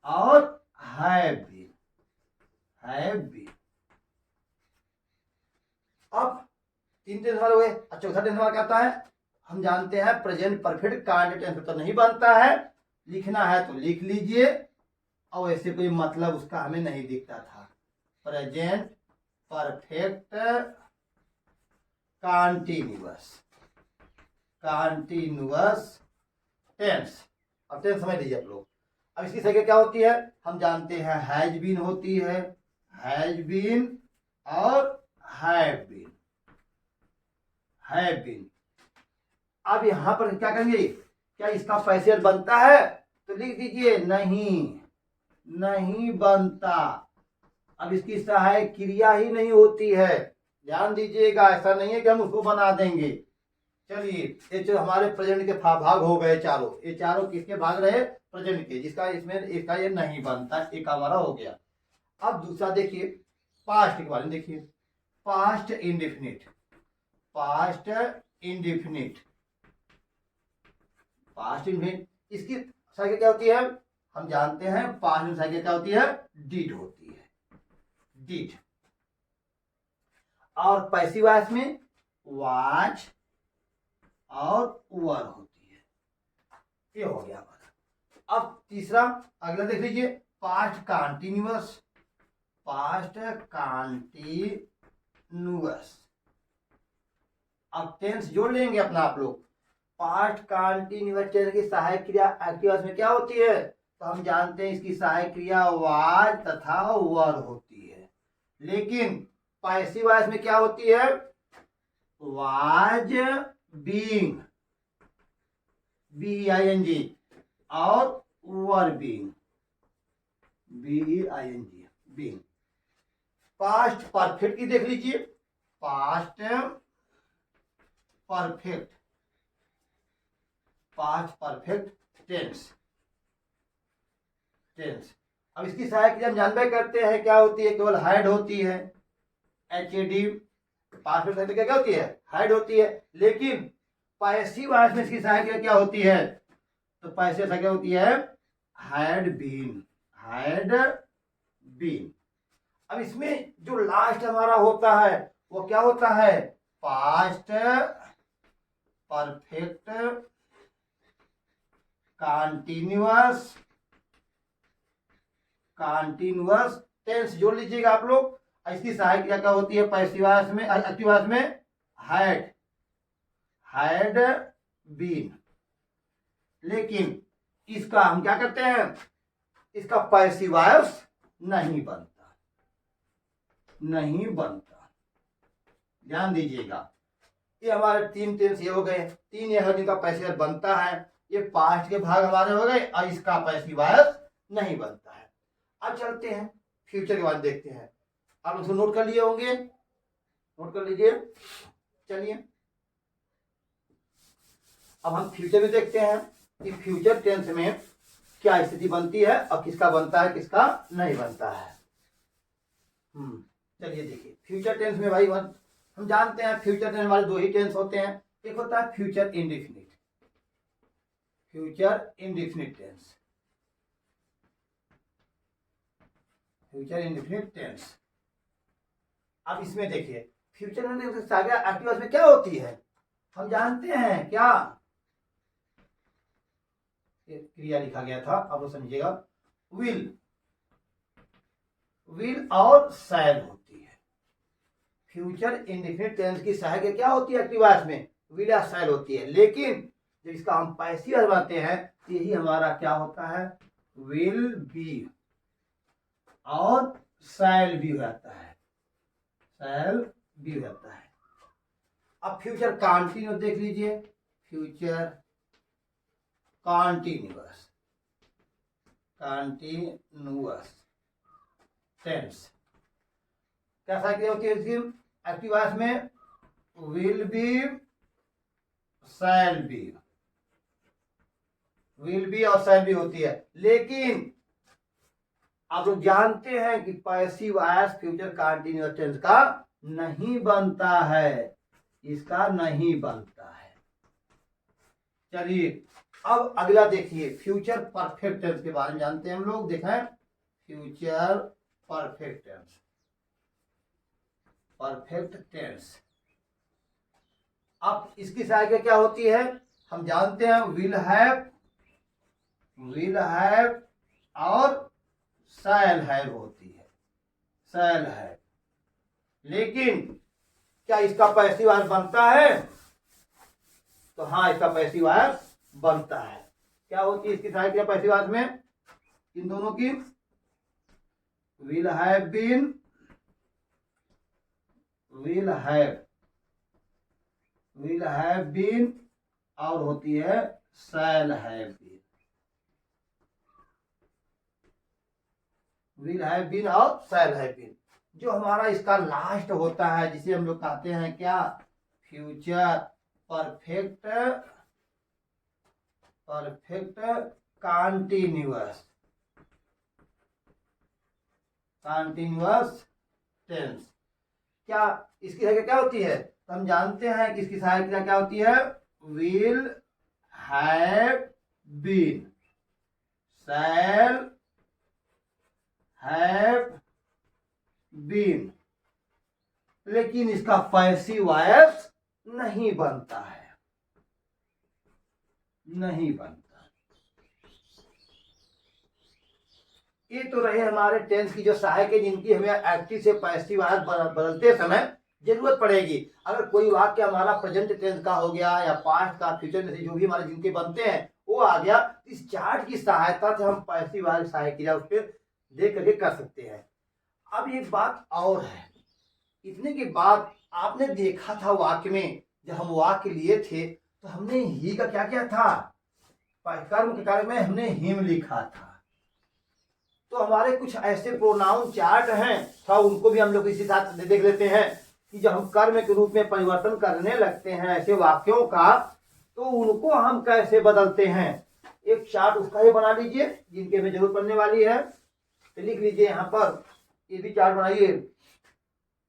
और हैव बीन, हैव बीन। अब तीन टेंस वाले हुए, चौथा टेंस वाला क्या होता है, हम जानते हैं प्रेजेंट परफेक्ट कार्य टेंस तो नहीं बनता है, लिखना है तो लिख लीजिए, और ऐसे कोई मतलब उसका हमें नहीं दिखता था। Present perfect continuous, continuous tense. अब टेंस समझ लीजिए आप लोग। अब इसकी संख्या क्या होती है, हम जानते हैं हैज बीन होती है, हैज बीन और हैव बीन, हैव बीन। अब यहां पर क्या करेंगे, क्या इसका पैसेज बनता है, तो लिख दीजिए नहीं, नहीं बनता। अब इसकी सहायक क्रिया ही नहीं होती है, ध्यान दीजिएगा, ऐसा नहीं है कि हम उसको बना देंगे। चलिए ये जो हमारे प्रेजेंट के भाग हो गए चारों, ये चारों किसके भाग रहे, प्रेजेंट के, जिसका इसमें इसका ये नहीं बनता, एक हमारा हो गया। अब दूसरा देखिए पास्ट के बारे में देखिए, past indefinite, past indefinite, past indefinite. इसकी संख्या क्या होती है, हम जानते हैं पास्ट में संख्या क्या होती है, डिड होती है, डिड। और पैसिव वॉइस में वाज और वर होती है, ये हो गया हमारा। अब तीसरा अगला देख लीजिए, पास्ट कॉन्टिन्यूअस, पास्ट कॉन्टिन्यूअस। अब टेंस जोड़ लेंगे अपना आप लोग। पास्ट कॉन्टिन्यूअस टेंस की सहायक क्रिया एक्टिव वॉइस में क्या होती है, तो हम जानते हैं इसकी सहायक क्रिया वाज तथा वर होती है। लेकिन पैसिव वॉइस में क्या होती है, वाज बीइंग, BEING, और were being, BEING, being. Past perfect की देख लीजिए, past perfect, past perfect tense, tense. अब इसकी सहायक क्रिया हम जानबे करते हैं क्या होती है, केवल हाइड होती है, HAD। पास्ट परफेक्ट क्या होती है, हाइड होती है। लेकिन पैसिव वॉइस में इसकी सहायक क्रिया क्या होती है, तो पैसिव क्या होती है, हैड बीन, हैड बीन। अब इसमें जो लास्ट हमारा होता है वो क्या होता है, past perfect continuous, continuous tense जोड़ लीजिएगा आप लोग। इसकी सहायक क्रिया क्या होती है, पैसिव वॉइस में, एक्टिव वॉइस में हैड, हैड बीन। लेकिन इसका हम क्या करते हैं, इसका पैसिव वॉइस नहीं बनता, नहीं बनता, ध्यान दीजिएगा। ये हमारे तीन टेंस ये हो गए, तीन ये है जिनका पैसिव वॉइस बनता है, ये पास्ट के भाग हमारे हो गए, और इसका पैसिव वॉइस नहीं बनता है। अब चलते हैं फ्यूचर के बाद देखते हैं। आप उसको नोट कर लिए होंगे, नोट कर लीजिए। चलिए अब हम फ्यूचर में देखते हैं कि फ्यूचर टेंस में क्या स्थिति बनती है और किसका बनता है किसका नहीं बनता है। चलिए देखिए फ्यूचर टेंस में भाई हम जानते हैं फ्यूचर टेंस हमारे दो ही टेंस होते हैं, एक होता है future indefinite, future indefinite tense, future indefinite tense. अब इसमें देखिए फ्यूचर एक्टिव में क्या होती है, हम जानते हैं क्या, क्रिया लिखा गया था, अब वो समझिएगा, विल, विल और शैल होती है। फ्यूचर इंडेफिनिट टेंस की सहायक क्या होती है एक्टिव वॉइस में, विल या शैल होती है। लेकिन जब इसका हम पैसिव बनाते हैं तो यही हमारा क्या होता है, विल बी और शैल भी हो जाता है, शैल भी हो जाता है। अब फ्यूचर कॉन्टिन्यूअस देख लीजिए, फ्यूचर कॉन्टिन्यूअस, कॉन्टिन्यूअस टेंस कैसा क्रिया होती है इसकी एक्टिव वॉइस में? Will be, shall be, will be और शैल बी होती है। लेकिन आप लोग जानते हैं कि passive voice future continuous tense का नहीं बनता है, इसका नहीं बनता है। चलिए अब अगला देखिए, फ्यूचर परफेक्ट टेंस के बारे में जानते हैं हम लोग। देखें future perfect tense, perfect tense. अब इसकी सहायता क्या होती है? हम जानते हैं विल हैव, विल हैव और शैल हैव होती है, शैल हैव। लेकिन क्या इसका पैसिव वॉइस बनता है? तो हाँ, इसका पैसिव वॉइस बनता है। क्या होती है इसकी सहायता पैसिव वॉइस में? इन दोनों की will have been, will have, will have been और होती है shall have been, will have been और शैल हैव बीन। जो हमारा इसका लास्ट होता है जिसे हम लोग कहते हैं क्या? Future perfect, perfect continuous, continuous tense. क्या इसकी सहायता क्या होती है? तो हम जानते हैं कि इसकी सहायता क्या होती है? Will have been, shall have been. लेकिन इसका पैसिव वॉइस नहीं बनता है, नहीं बनता। ये तो रहे हमारे टेंस की जो सहायक है, जिनकी हमें एक्टिव से पैसिव वॉइस बदलते समय जरूरत पड़ेगी। अगर कोई वाक्य हमारा प्रेजेंट टेंस का हो गया या पास्ट का, फ्यूचर में जो भी हमारे जिनके बनते हैं वो आ गया, इस चार्ट की सहायता से हम पैसिव वॉइस सहायक क्रिया उस पर देख करके कर सकते हैं। अब एक बात और है, इतने के बाद आपने देखा था वाक्य में, जब हम वाक्य लिए थे तो हमने ही का क्या किया था? कर्म के कार्य में हमने हिम लिखा था। तो हमारे कुछ ऐसे प्रोनाउन चार्ट हैं, था उनको भी हम लोग इसी साथ देख लेते हैं कि जब हम कर्म के रूप में परिवर्तन करने लगते हैं ऐसे वाक्यों का, तो उनको हम कैसे बदलते हैं। एक चार्ट उसका ही बना लीजिए, जिनके हमें जरूरत पड़ने वाली है। तो लिख लीजिए यहाँ पर, ये भी चार्ट बनाइए।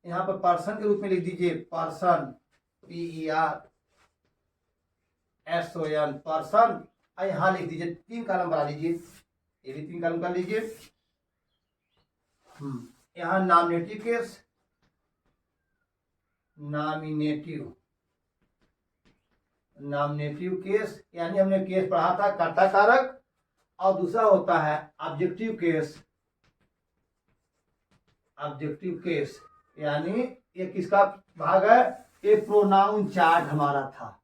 यहाँ पर पर्सन के रूप में लिख दीजिए पर्सन, PERSON, पर्सन। और यहाँ लिख दीजिए 3 कॉलम बना लीजिए, ये भी 3 कॉलम कर लीजिए। यहाँ nominative case, nominative, nominative case यानी हमने केस पढ़ा था कर्ता कारक, और दूसरा होता है ऑब्जेक्टिव केस, ऑब्जेक्टिव केस यानी ये किसका भाग है? ये प्रोनाउन चार्ट हमारा था।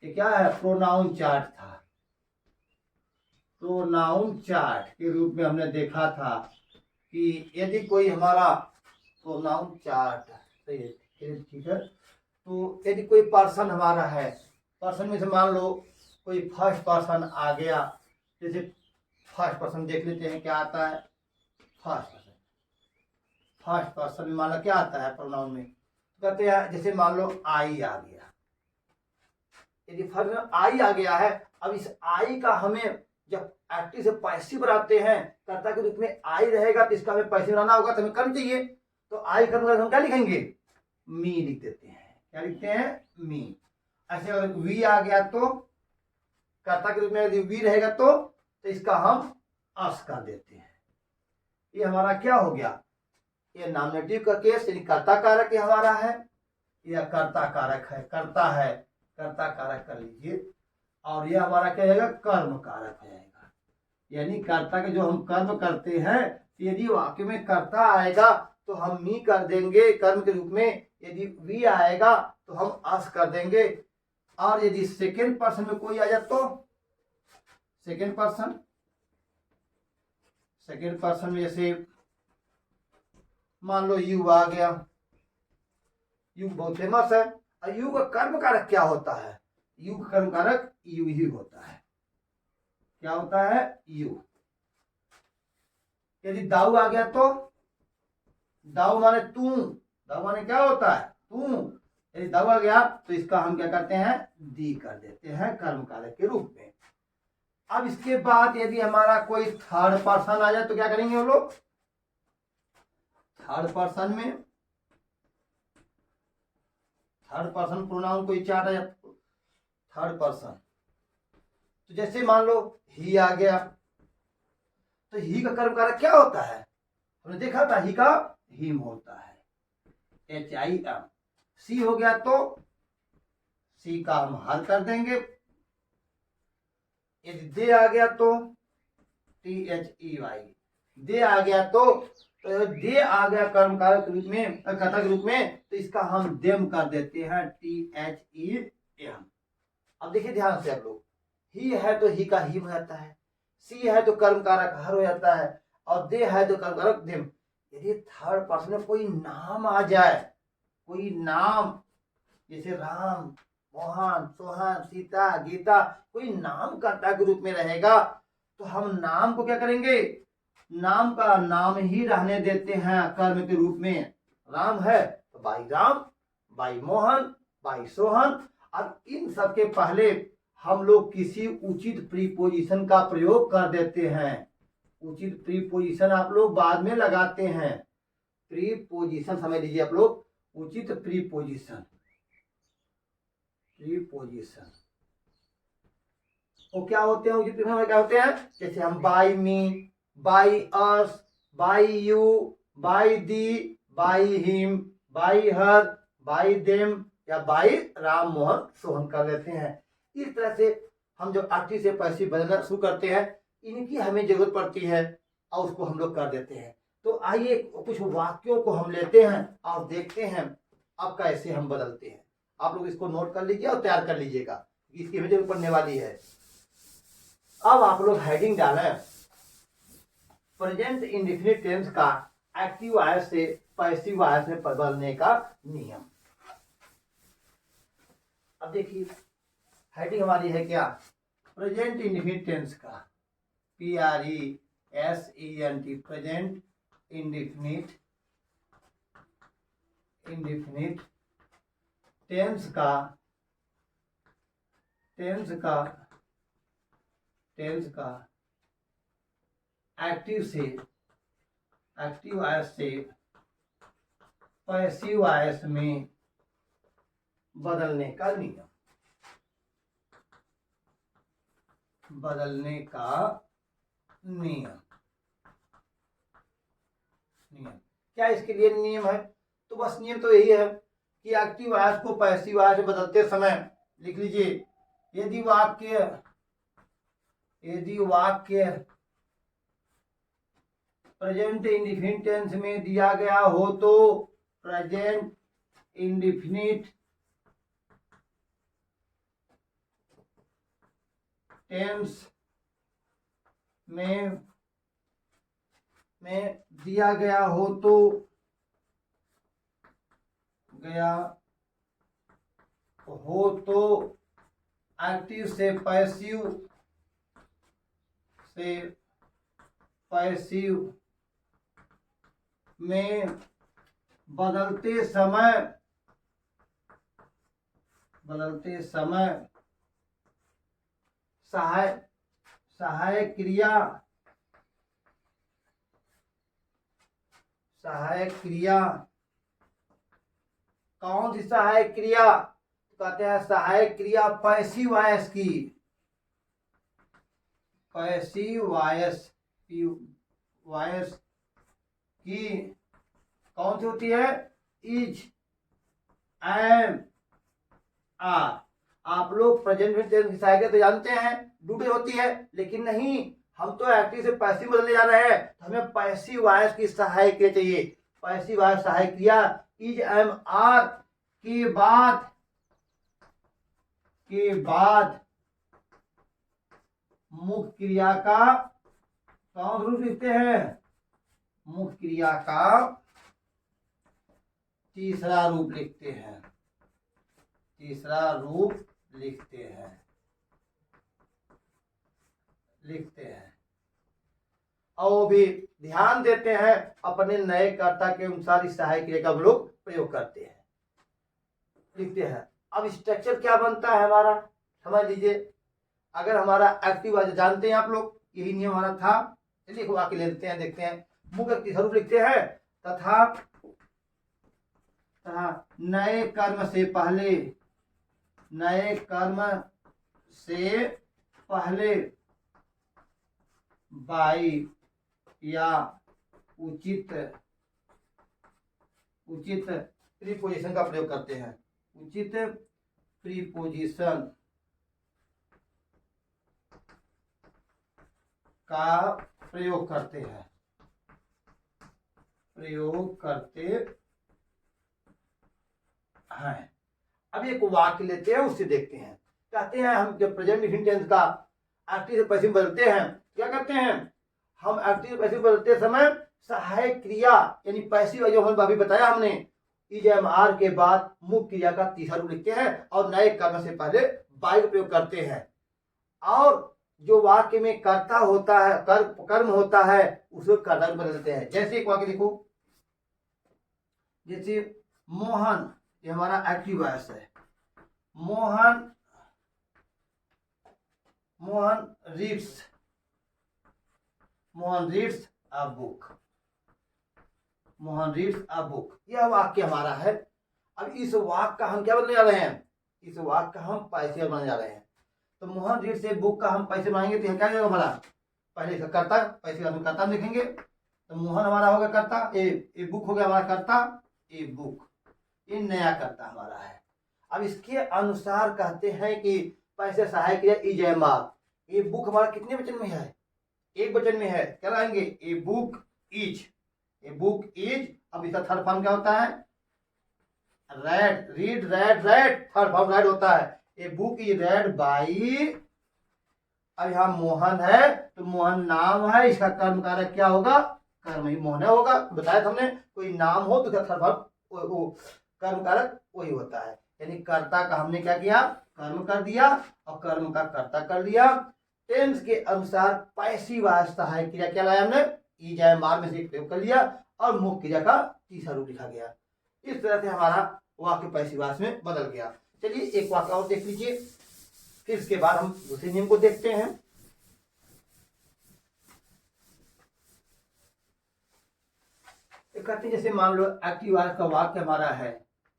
ये क्या है? प्रोनाउन चार्ट था। प्रोनाउन चार्ट के रूप में हमने देखा था कि यदि कोई हमारा प्रोनाउन चार्ट, ठीक है, तो यदि कोई पर्सन हमारा है, पर्सन में से मान लो कोई फर्स्ट पर्सन आ गया, जैसे फर्स्ट पर्सन देख लेते हैं क्या आता है। फर्स्ट पर्सन, फर्स्ट पर्सन में मान लो क्या आता है प्रोनाउन में? कहते हैं जैसे मान लो आई आ गया, यदि फर्स्ट आई आ गया है, अब इस आई का हमें जब एक्टिव से पैसिव बनाते हैं, कर्ता के रूप में आई रहेगा, तो इसका हमें पैसिव बनाना होगा, तो हमें कर्म चाहिए। तो आई कर्म हम क्या लिखेंगे? मी लिख देते हैं। क्या लिखते हैं? मी। ऐसे अगर वी आ गया तो कर्ता के रूप में यदि वी रहेगा तो इसका हम अस कर देते हैं। ये हमारा क्या हो गया? ये नॉमिनेटिव का केस यानी कर्ता कारक ये हमारा है, या कर्ता कारक है, कर्ता है, कर्ता कारक कर लीजिए। और ये हमारा क्या जाएगा? कर्म कारक हो जाएगा। यानी कर्ता के जो हम कर्म करते हैं, यदि वाक्य में कर्ता आएगा तो हम मी कर देंगे कर्म के रूप में, यदि वी आएगा तो हम अस कर देंगे। और यदि सेकेंड पर्सन में कोई आ जाए तो सेकेंड पर्सन, सेकेंड पर्सन में जैसे मान लो यू आ गया, यू बहुत फेमस है। और यू का कर्म कारक क्या होता है? यू का कर्म कारक यू ही होता है। क्या होता है? यू। यदि दाऊ आ गया तो दाऊ माने तू, दाऊ माने क्या होता है? तू। यदि दाऊ आ गया तो इसका हम क्या करते हैं? दी कर देते हैं कर्म कारक के रूप में। अब इसके बाद यदि हमारा कोई थर्ड पर्सन आ जाए तो क्या करेंगे हम लोग? थर्ड पर्सन में थर्ड पर्सन प्रोनाउन कोई चार्ट है, थर्ड पर्सन। तो जैसे मान लो ही आ गया, तो ही का कर्म कारक क्या होता है? हमने देखा था ही का हिम होता है, HIM। सी हो गया तो सी का हम हल कर देंगे। यदि दे आ गया तो THEY। दे आ गया तो दे आ गया कर्म कारक रूप में, कथक रूप में, तो इसका हम देम कर देते हैं THEM। अब देखिए ध्यान से आप लोग, ही है तो ही का ही हो जाता है, सी है तो कर्म कारक हर हो जाता है, और दे है तो कर्म कारक देम। यदि थर्ड पर्सन में कोई नाम आ जाए, कोई नाम, जैसे राम, मोहन, सोहन, सीता, गीता, कोई नाम कर्ता के रूप में रहेगा, तो हम नाम को क्या करेंगे? नाम का नाम ही रहने देते हैं कर्म के रूप में। राम है तो भाई राम, भाई मोहन, भाई सोहन। अब इन सब के पहले हम लोग किसी उचित प्रीपोजिशन का प्रयोग कर देते हैं। उचित प्रीपोजिशन आप लोग बाद में लगाते हैं। प्रीपोजिशन समझ लीजिए आप लोग, उचित प्रीपोजिशन। प्रीपोजिशन वो क्या होते हैं? उचित प्रीपोजिशन क्या होते हैं? जैसे हम by me, by us, by you, by the, by him, by her, by them, या बाय राम, मोहन, सोहन कर लेते हैं। इस तरह से हम जब एक्टिव से पैसिव बदलना शुरू करते हैं, इनकी हमें जरूरत पड़ती है और उसको हम लोग कर देते हैं। तो आइए कुछ वाक्यों को हम लेते हैं और देखते हैं अब कैसे हम बदलते हैं। आप लोग इसको नोट कर लीजिए और तैयार कर लीजिएगा, इसकी हमें जरूरत पड़ने वाली है। अब आप लोग हेडिंग डालें, प्रेजेंट इंडेफिनिट टेंस का एक्टिव वॉइस से पैसिव वॉइस में बदलने का नियम। अब देखिए हेडिंग हमारी है क्या? प्रेजेंट इंडेफिनिट टेंस का, PRESENT, प्रेजेंट इंडेफिनिट टेंस का एक्टिव वॉइस से पैसिव वॉइस में बदलने का नियम। क्या इसके लिए नियम है? तो बस नियम तो यही है कि एक्टिव वॉइस को पैसिव वॉइस में बदलते समय लिख लीजिए, यदि वाक्य प्रेजेंट इंडेफिनिट टेंस में दिया गया हो तो प्रेजेंट इंडेफिनिट टेंस में दिया गया हो तो एक्टिव से पैसिव में बदलते समय सहायक क्रिया कौन सी सहायक क्रिया? तो कहते हैं सहायक क्रिया पैसिव वॉइस की, कौन सी होती है? Is, am, are. आप लोग प्रेजेंट टेंस की सहायक तो जानते हैं डूडे होती है, लेकिन नहीं, हम तो एक्टिव से पैसिव बदलने जा रहे हैं, तो हमें पैसिव वॉइस की सहायक क्रिया चाहिए। पैसिव वॉइस सहायक क्रिया इज, एम, आर के बाद मुख्य क्रिया का कौन रूप लिखते हैं? मुख्य क्रिया का तीसरा रूप लिखते हैं। तीसरा रूप लिखते हैं। और वो भी ध्यान देते हैं, अपने नए कर्ता के अनुसार इस सहायक क्रिया का हम लोग प्रयोग करते हैं, लिखते हैं। अब स्ट्रक्चर क्या बनता है हमारा, समझ लीजिए। अगर हमारा एक्टिव जानते हैं आप लोग, यही नियम हमारा था। चलिए वाक्य लेते हैं, देखते हैं। मुख्य तीसरा रूप लिखते हैं, तथा नए कर्म से पहले बाई या उचित प्रीपोजिशन का प्रयोग करते हैं। उचित प्रीपोजिशन का प्रयोग करते हैं, अब एक वाक्य लेते हैं, उससे देखते हैं। कहते हैं हम जब प्रेजेंट इंटेंस का एक्टिव से पैसिव बदलते हैं, क्या करते हैं हम एक्टिव से पैसिव बदलते समय सहायक क्रिया यानी पैसिव जो हम अभी बताया हमने, ईजेएमआर के बाद मुख्य क्रिया का तीसरा रूप लिखते हैं और नए कर्म से पहले बाई का प्रयोग करते हैं। और जो वाक्य में कर्ता होता है, कर्म होता है, उसको कर्ता रूप बदलते हैं। जैसे एक वाक्य लिखो, जैसे मोहन, ये हमारा एक्टिव वॉइस है। Mohan reads a book. यह वाक्य हमारा है। अब इस वाक्य का हम क्या बनाने जा रहे हैं, इस वाक्य का हम पैसिव बनाने जा रहे हैं। तो मोहन रीड्स ए बुक का हम पैसे बनाएंगे तो क्या होगा हमारा, पहले इसका कर्ता, पैसे हम कर्ता में लिखेंगे। तो मोहन हमारा होगा कर्ता, ए बुक हो गया हमारा कर्ता, ए बुक, ये नया कर्ता हमारा है। अब इसके अनुसार कहते हैं कि पैसे सहायक क्रिया ईजेएमआर। ये बुक हमारा कितने वचन में है, एक वचन में है, क्या लाएंगे, ए बुक इज। अब इसका थर्ड फॉर्म क्या होता है, रेड, थर्ड फॉर्म रेड होता है। A book is red by, अब यहाँ मोहन है तो मोहन नाम है, इसका कर्म कारक क्या होगा, कर्म ही मोहन होगा। बताया था हमने, कोई नाम हो तो थर्ड फॉर्म कर्म कारक वही होता है। यानी कर्ता का हमने क्या किया, कर्म कर दिया और कर्म का कर्ता कर दिया। टेंस के अनुसार पैसिव सहायक क्रिया क्या लाया हमने, ईजेएमआर में से प्रयोग कर लिया और मुख्य क्रिया का तीसरा रूप लिखा गया। इस तरह से हमारा वाक्य पैसिव में बदल गया। चलिए एक वाक्य और देख लीजिए, फिर इसके बाद हम दूसरे नियम को देखते हैं। कहते हैं जैसे मान लो एक्टिव वॉइस का वाक्य हमारा है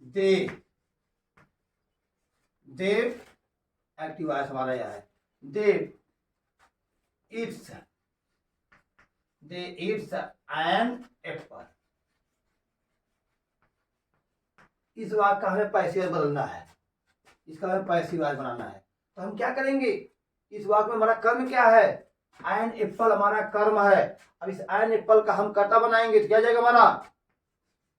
दे एक्टिव वॉइस हमारा यह है, दे इट्स एन एप्पल। इस वाक्य का हमें पैसिव बदलना है, इसका हमें पैसिव बनाना है। तो हम क्या करेंगे, इस वाक्य में हमारा कर्म क्या है, एन एप्पल हमारा कर्म है। अब इस एन एप्पल का हम कर्ता बनाएंगे तो क्या जाएगा हमारा,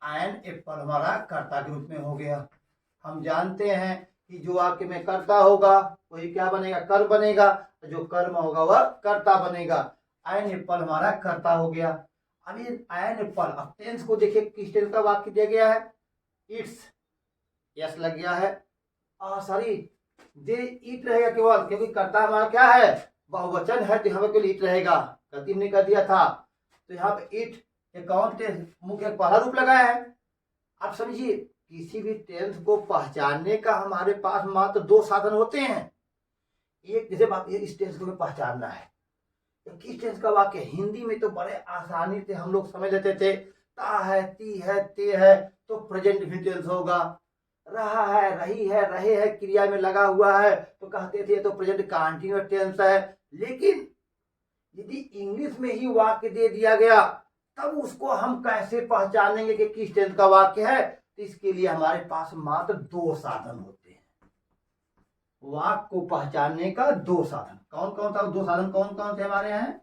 एन एप्पल हमारा कर्ता के रूप में हो गया। हम जानते हैं कि जो वाक्य में कर्ता होगा वही क्या बनेगा, कर्म बनेगा, जो कर्म होगा वह कर्ता बनेगा। एन एप्पल हमारा कर्ता हो गया। अब ये एन एप्पल, अब टेंस को देखिए किस टेंस का वाक्य दिया गया है, इट्स, यस लग गया है, सॉरी दे ईट रहेगा केवल, क्योंकि कर्ता हमारा क्या है, बहुवचन है तो यहाँ पे केवल ईट रहेगा, गलती हमने कर दिया था। तो यहाँ पे ईट मुख्य पहला रूप लगाया है। आप समझिए किसी भी टेंस को पहचानने का हमारे पास मात्र दो साधन होते हैं। एक जैसे बात इस टेंस को हमें पहचानना है, किस टेंस का वाक्य, हिंदी में तो बड़े आसानी से हम लोग समझ लेते थे, ता है, ती है, ते है तो प्रेजेंट टेंस होगा, रहा है, रही है, रहे है क्रिया में लगा हुआ है तो कहते थे तो प्रेजेंट कंटीन्यूअस टेंस है। लेकिन यदि इंग्लिश में ही वाक्य दे दिया गया तब उसको हम कैसे पहचानेंगे कि किस टेंस का वाक्य है, तो इसके लिए हमारे पास मात्र दो साधन होते हैं। वाक्य को पहचानने का दो साधन कौन कौन सा, दो साधन कौन कौन से हमारे यहाँ,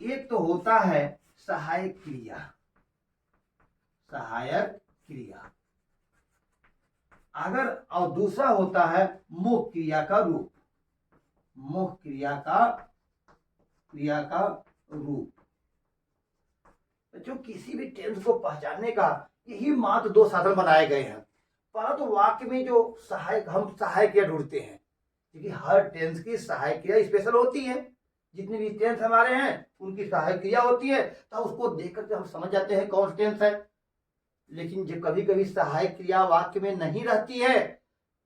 एक तो होता है सहायक क्रिया, अगर, और दूसरा होता है मुख्य क्रिया का रूप, जो किसी भी टेंस को पहचानने का यही मात्र दो साधन बनाए गए हैं। पहला तो वाक्य में जो सहायक हम सहायक क्रिया ढूंढते हैं, क्योंकि हर टेंस की सहायक क्रिया स्पेशल होती है। जितने भी टेंस हमारे हैं उनकी सहायक क्रिया होती है, तो उसको देख करके हम समझ जाते हैं कौन सा टेंस है। लेकिन जब कभी कभी सहायक क्रिया वाक्य में नहीं रहती है,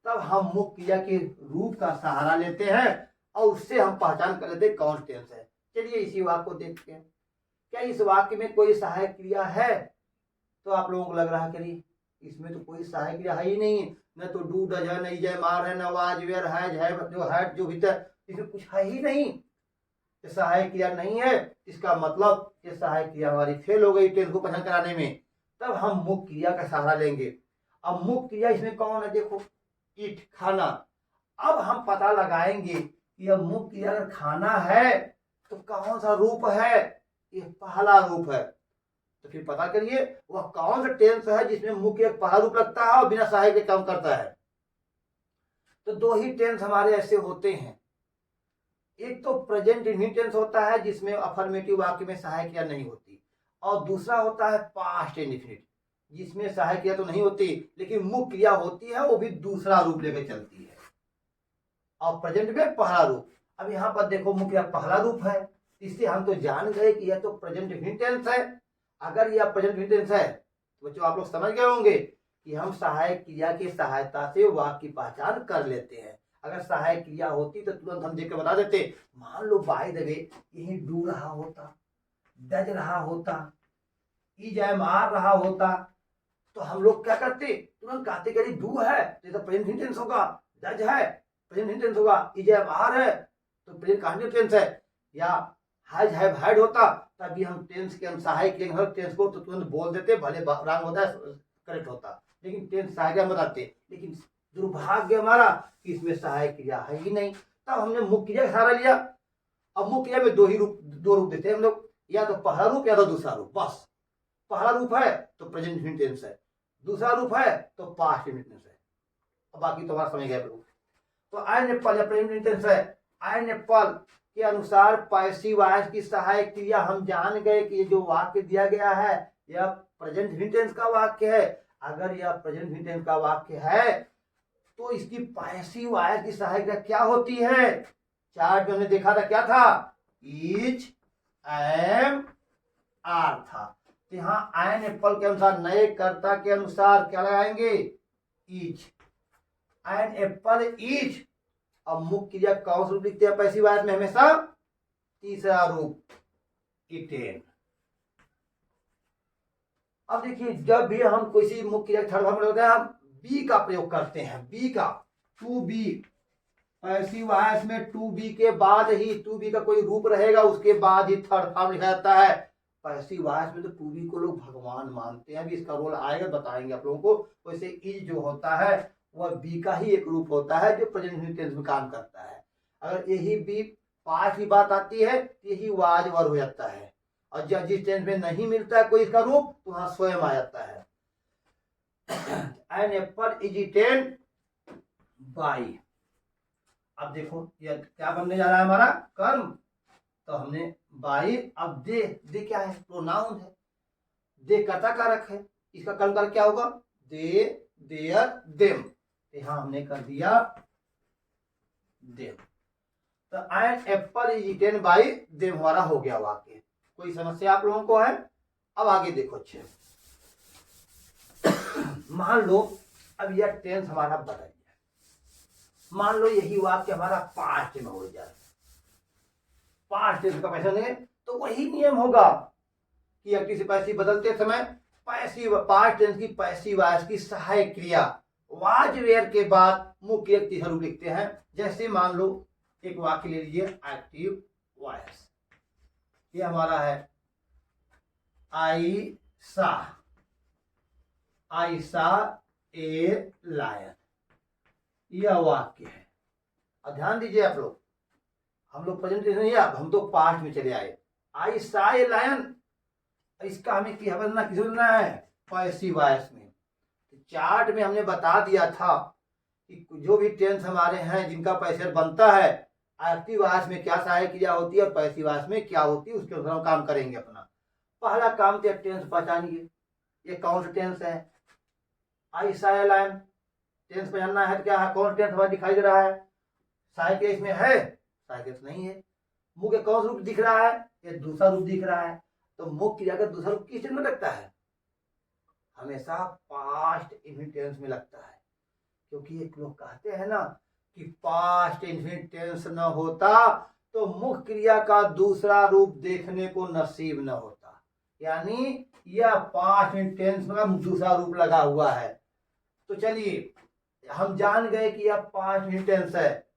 तब हम मुख्य क्रिया के रूप का सहारा लेते हैं और उससे हम पहचान कर लेते हैं कौन सा टेंस है। चलिए इसी वाक्य को देखते हैं। क्या इस वाक्य में कोई सहायक क्रिया है? तो आप लोगों को लग रहा है कि इसमें तो कोई सहायक क्रिया है ही नहीं, न तो डू डज है, न जय मार है, न वाज वेयर है जो है जो भीतर, इसमें कुछ है ही नहीं। सहायक क्रिया नहीं है, इसका मतलब ये सहायक क्रिया हमारी फेल हो गई टेंस को पहचान कराने में। तब हम मुख्य क्रिया का सहारा लेंगे। अब मुख्य क्रिया इसमें कौन है? देखो, ईट, खाना। अब हम पता लगाएंगे कि अब मुख्य क्रिया अगर खाना है तो कौन सा रूप है? ये पहला रूप है। तो फिर पता करिए वह कौन सा टेंस है जिसमें मुख्य पहला रूप लगता है और बिना सहायक के काम करता है। तो दो ही टेंस हमारे ऐसे होते हैं। एक तो प्रेजेंट इंडेफिनिट टेंस होता है जिसमें अफर्मेटिव वाक्य में सहायक क्रिया नहीं होती, और दूसरा होता है पास्ट इंडेफिनिट जिसमें सहायक क्रिया तो नहीं होती लेकिन मुख्य क्रिया होती है, वो भी दूसरा रूप लेकर चलती है, और प्रेजेंट में पहला रूप। अब यहाँ पर देखो मुख्य क्रिया पहला रूप है, इससे हम तो जान गए कि यह तो प्रेजेंट इंडेफिनिट टेंस है। अगर यह प्रेजेंट इंडेफिनिट टेंस है तो बच्चों आप लोग समझ गए होंगे कि हम सहायक क्रिया की सहायता से वाक्य की पहचान कर लेते हैं। अगर सहायक क्रिया होती तो तुरंत हम देख के बता देते। मान लो बाय द वे यही डू रहा होता, डज रहा होता, इज एम आर रहा होता, तो हम लोग क्या करते? तुरंत कहते कि डू है तो प्रेजेंट टेंस होगा, डज है प्रेजेंट टेंस होगा, इज एम आर है तो प्रेजेंट कंटिन्यूअस टेंस है, या हैज हैव हैड होता तभी हम टेंस के सहायक टेंस को तो तुरंत बोल देते, भले रंग होता है करेक्ट होता, लेकिन टेंस सहायक बताते। लेकिन दुर्भाग्य हमारा कि इसमें सहायक क्रिया है ही नहीं, तब हमने मुख्य क्रिया का सहारा लिया। अब मुख्य क्रिया में दो रूप देते हैं हम लोग, या तो पहला रूप या तो दूसरा रूप। बस पहला रूप है तो प्रेजेंट इंडेफिनिट टेंस है, दूसरा रूप है तो पास्ट इंडेफिनिट टेंस है। अब बाकी तो हमारा समझ गया लोग। तो आई एन एप्पल या प्रेजेंट इंडेफिनिट टेंस है। आई एन एप्पल के अनुसार पैसिव वॉइस की सहायक क्रिया हम जान गए कि जो वाक्य दिया गया है यह प्रेजेंट इंडेफिनिट टेंस का वाक्य है। अगर यह प्रेजेंट इंडेफिनिट टेंस का वाक्य है तो इसकी पैसिव वॉइस की सहायक क्रिया क्या होती है? चार्ट में हमने देखा था, क्या था? इज, एम, आर था। तो यहाँ एन एप्पल के अनुसार नए कर्ता के अनुसार क्या लगाएंगे? इज। An apple is. अब मुख्य क्रिया कौन सा रूप लिखते हैं पैसिव वॉइस में? हमेशा तीसरा रूप, इटेन। अब देखिए जब भी हम किसी मुख्य क्रिया थर्ड फॉर्म में होता है हम बी का प्रयोग करते हैं। बी का, टू बी, पैसिव वॉइस में टू बी के बाद ही टू बी का कोई रूप रहेगा उसके बाद ही थर्ड फॉर्म लिखा जाता है। पैसिव वॉइस में तो टू बी को लोग भगवान मानते हैं, अभी इसका रोल आएगा बताएंगे आप लोगों को। वैसे इज जो होता है वह बी का ही एक रूप होता है जो प्रेजेंट टेंस में काम करता है। अगर यही बी पास्ट की बात आती है तो यही वाज वर्ब हो जाता है, और जब जिस टेंस में नहीं मिलता है कोई इसका रूप तो वहां स्वयं आ जाता है। An apple is eaten by. अब देखो यह क्या बनने जा रहा है हमारा कर्म, तो हमने बाई। अब दे, दे क्या है? प्रोनाउन है, दे कर्ता कारक है, इसका कर्म कारक क्या होगा? They, there, them. यहाँ हमने कर दिया देम। तो an apple is eaten by them हमारा हो गया वाक्य। कोई समस्या आप लोगों को है? अब आगे देखो अच्छे। मान लो अब यह टेंस हमारा बदल जाए, मान लो यही वाक्य हमारा पास्ट में हो जाए। पास्ट टेंस का पैसा नहीं तो वही नियम होगा कि एक्टिव से पैसिव बदलते समय पैसिव पास्ट टेंस की पैसिव वॉइस की सहायक क्रिया वाज वेयर के बाद मुख्य तीसरा रूप लिखते हैं। जैसे मान लो एक वाक्य ले लीजिए एक्टिव वॉइस, ये हमारा है आई सा, आई सा ए लायन, यह वाक्य है। अब ध्यान दीजिए आप लोग, हम लोग प्रेजेंटेशन नहीं, अब हम तो पास्ट में चले आए। आई सा ए लायन, इसका हमें क्या बनना, किस बनना है? पैसिव वॉइस में। चार्ट में हमने बता दिया था कि जो भी टेंस हमारे हैं जिनका पैसिव बनता है, एक्टिव वॉइस में क्या सहायक क्रिया होती है और पैसिव वॉइस में क्या होती है, उसके अनुसार हम काम करेंगे अपना। पहला काम तो टेंस पहचानिए, ये कौन सा टेंस है? आई सा ए लायन, टेंस पहचानना है तो क्या है, कौन टेंस हमारा दिखाई दे रहा है, सहायक क्रिया इसमें है, सहायक क्रिया नहीं है। मुख्य कौन रूप दिख रहा है, ये दूसरा रूप दिख रहा है। तो मुख्य क्रिया का दूसरा रूप किस टेंस में लगता है, हमेशा पास्ट इंफिनिट टेंस में लगता है। क्योंकि एक लोग कहते हैं ना कि पास्ट इंफिनिट टेंस न होता तो मुख्य क्रिया का दूसरा रूप देखने को नसीब न होता। यानी यह पास्ट इंफिनिट टेंस का दूसरा रूप लगा हुआ है। तो चलिए हम जान गए कि यह पास्ट इंफिनिट टेंस है,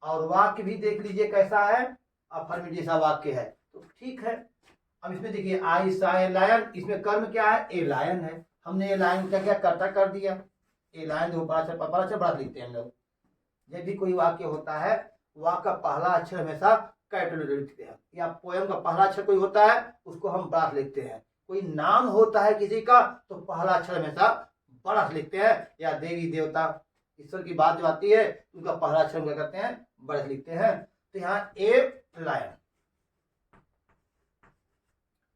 और वाक्य भी देख लीजिए कैसा है, अफर्मेटिव जैसा वाक्य है। तो ठीक है, अब इसमें देखिए आई सा ए लायन, इसमें कर्म क्या है, ए लायन है। हमने ए लायन का क्या कर्ता कर दिया, ए लायन जो बड़ा अक्षर बड़ा लिखते हैं हम लोग। जब भी कोई वाक्य होता है, वाक्य का पहला अक्षर हमेशा कैपिटल लिखते हैं, या पोयम का पहला अक्षर कोई होता है उसको हम बड़ा लिखते हैं। कोई नाम होता है किसी का तो पहला अक्षर हमेशा बड़ा लिखते हैं, या देवी देवता ईश्वर की बात जो आती है उनका पहला अक्षर क्या करते हैं, बड़ा लिखते हैं। तो यहाँ ए लायन,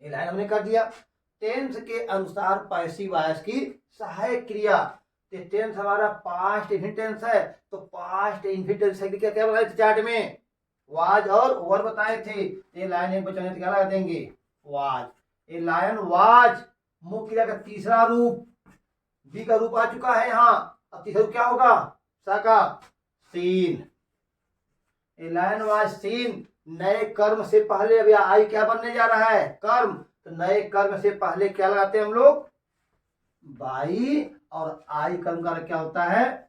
ए लायन हमने कर दिया। टेंस के अनुसार पैसिव वॉइस की सहायक क्रिया, टेंस हमारा पास्ट इंफिनिट टेंस है, तो पास्ट इंफिनिट टेंस क्या क्या बताए थे चार्ट में, वाज और वर बताए थे। ये लाइन एक बचने क्या लगा देंगे, वाज। ये लायन वाज मुख्य क्रिया का तीसरा रूप, बी का रूप आ चुका है यहाँ। अब तीसरा रूप क्या होगा, सा का सीन। ये लायन वाज सीन, नए कर्म से पहले अभी आई क्या बनने जा रहा है, कर्म। तो नए कर्म से पहले क्या लगाते हैं हम लोग, बाई, और आई कर्म कारक क्या होता है,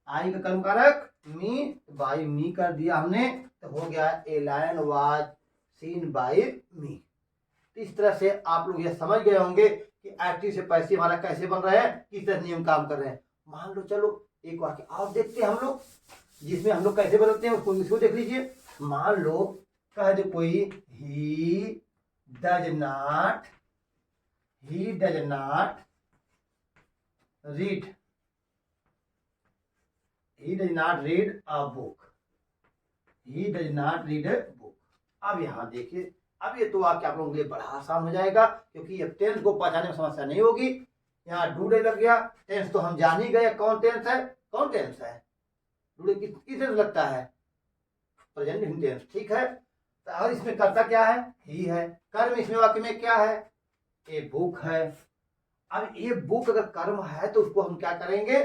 आई का कर्म कारक मी, बाई मी कर दिया हमने, तो हो गया a lion was seen by me. इस तरह से आप लोग ये समझ गए होंगे कि एक्टिव से पैसिव हमारा कैसे बन रहे हैं, किस तरह नियम काम कर रहे हैं। मान लो चलो एक वाक्य और देखते हैं हम लोग, जिसमें हम लोग कैसे बदलते हैं उसको देख लीजिए। मान लो कह दे कोई, he does not read, he does not read a book, he does not read a book। अब यहाँ देखिए, अब ये तो वाक्य आप लोगों के लिए बड़ा आसान हो जाएगा, क्योंकि ये टेंस को पहचानने में समस्या नहीं होगी। यहाँ डूडे लग गया, टेंस तो हम जान ही गए कौन टेंस है, कौन टेंस है, डूडे किस टेंस लगता है, प्रेजेंट टेंस, ठीक है। तो और इसमें कर्ता क्या है, ही है। कर्म इसमें वाक्य में क्या है, ए बुक है। अब ये बुक अगर कर्म है तो उसको हम क्या करेंगे,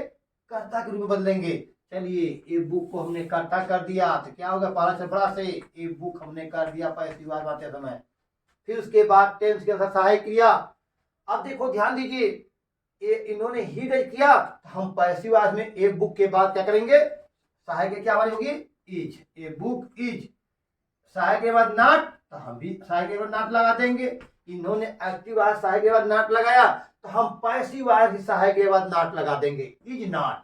कर्ता के रूप में बदलेंगे। चलिए ए बुक को हमने कर्ता कर दिया, तो क्या होगा, पारा छपड़ा से ए बुक हमने कर दिया पैसिव वॉइस आते समय। फिर उसके बाद टेंस के अनुसार सहायक क्रिया। अब देखो ध्यान दीजिए, ये इन्होंने ही डज किया, तो हम पैसिव वॉइस में ए बुक के बाद क्या करेंगे, सहायक क्या हमारी होगी, इज, ए बुक इज। सहायक के बाद नॉट, तो हम भी सहायक के बाद नॉट लगा देंगे। इन्होंने एक्टिव वॉइस सहायक के बाद नॉट लगाया, तो हम पैसिव वॉइस सहायक के बाद नॉट लगा देंगे, इज नॉट।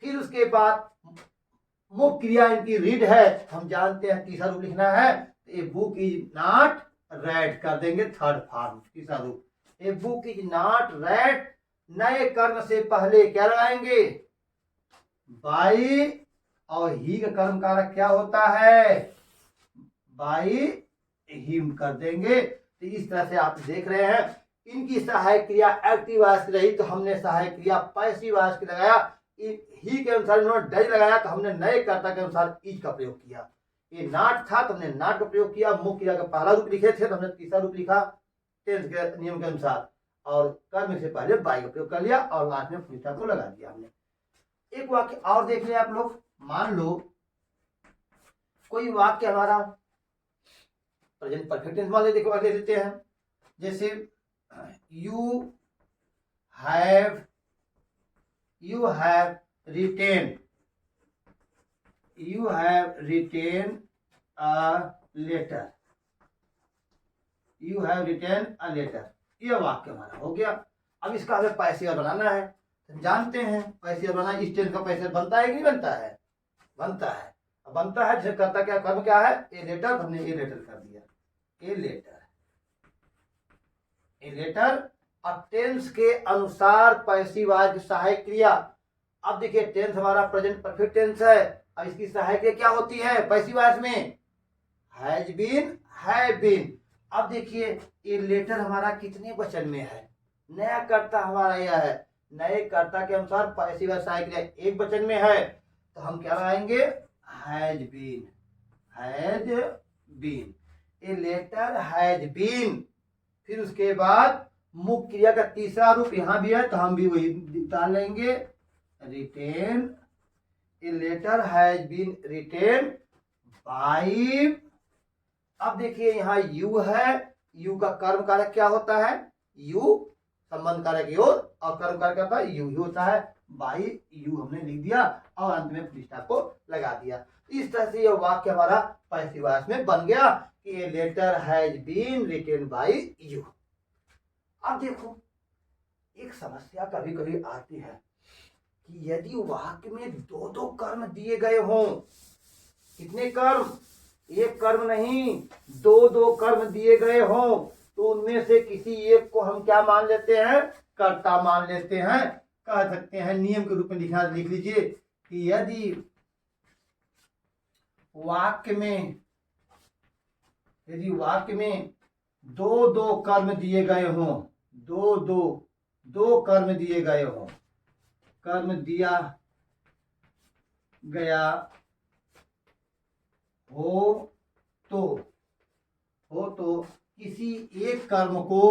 फिर उसके बाद मुख्य क्रिया इनकी रीड है, हम जानते हैं तीसरा रूप लिखना है, तो a book is not red कर देंगे, थर्ड फॉर्म तीसरा रूप, a book is not red. नए कर्म से पहले क्या लगाएंगे, बाई, और ही का कर्म कारक क्या होता है, बाई हिम कर देंगे। तो इस तरह से आप देख रहे हैं, इनकी सहायक क्रिया एक्टिव वॉइस की रही तो हमने सहायक क्रिया पैसिव वॉइस की लगाया। ही के अनुसार इन्होंने डज लगाया तो हमने नए कर्ता के अनुसार इज का प्रयोग किया। ये नाट था तो हमने नाट का प्रयोग किया। मुख्य क्रिया का पहला रूप लिखे थे तो हमने तीसरा रूप लिखा टेंस के नियम के अनुसार, और कर्म से पहले बाई का प्रयोग कर लिया और लास्ट में फुलस्टॉप को लगा दिया हमने। एक वाक्य और देख लें आप लोग, मान लो कोई वाक्य हमारा प्रेजेंट परफेक्ट टेंस मान देखो ले देते हैं, जैसे you have written a letter, you have written a letter, ये वाक्य हमारा हो गया। अब इसका हमें पैसिव बनाना है, तो जानते हैं पैसिव बनाना, इस टेंस का पैसिव बनता है कि नहीं बनता है, बनता है। अब बनता है जैसे करता क्या, कर्म क्या है, ए लेटर, हमने ए लेटर कर दिया, ए लेटर। अब टेंस के अनुसार पैसिव वॉइस की सहायक क्रिया। अब देखिए टेंस हमारा प्रेजेंट परफेक्ट टेंस है, अब इसकी सहायक क्रिया क्या होती है पैसिव वॉइस में, हैज बीन, हैव बीन। अब देखिए ये लेटर हमारा कितने वचन में है, नया कर्ता हमारा यह है, नए कर्ता के अनुसार पैसिव वॉइस सहायक क्रिया एक वचन में है तो हम क्या लगाएंगे, has been, has been, a letter has been. फिर उसके बाद मुख्य क्रिया का तीसरा रूप यहाँ भी है तो हम भी वही डाल लेंगे, written, a letter has been written by. अब देखिए यहाँ यू है, यू का कर्म कारक क्या होता है, यू संबंध कारक योर और कर्म कारक क्या होता है, यू ही होता है। बाय यू हमने लिख दिया और अंत में फुल स्टॉप को लगा दिया। इस तरह से यह वाक्य हमारा पैसिव वॉइस में बन गया कि a letter has been written by you. अब देखो एक समस्या कभी कभी आती है कि यदि वाक्य में दो दो कर्म दिए गए हों, कितने कर्म, एक कर्म नहीं, दो दो कर्म दिए गए हों, तो उनमें से किसी एक को हम क्या मान लेते हैं, कर्ता मान लेते हैं। कह सकते हैं नियम के रूप में लिख लीजिए कि यदि वाक्य में दो दो कर्म दिए गए हों, दो कर्म दिए गए हों, कर्म दिया गया हो तो किसी एक कर्म को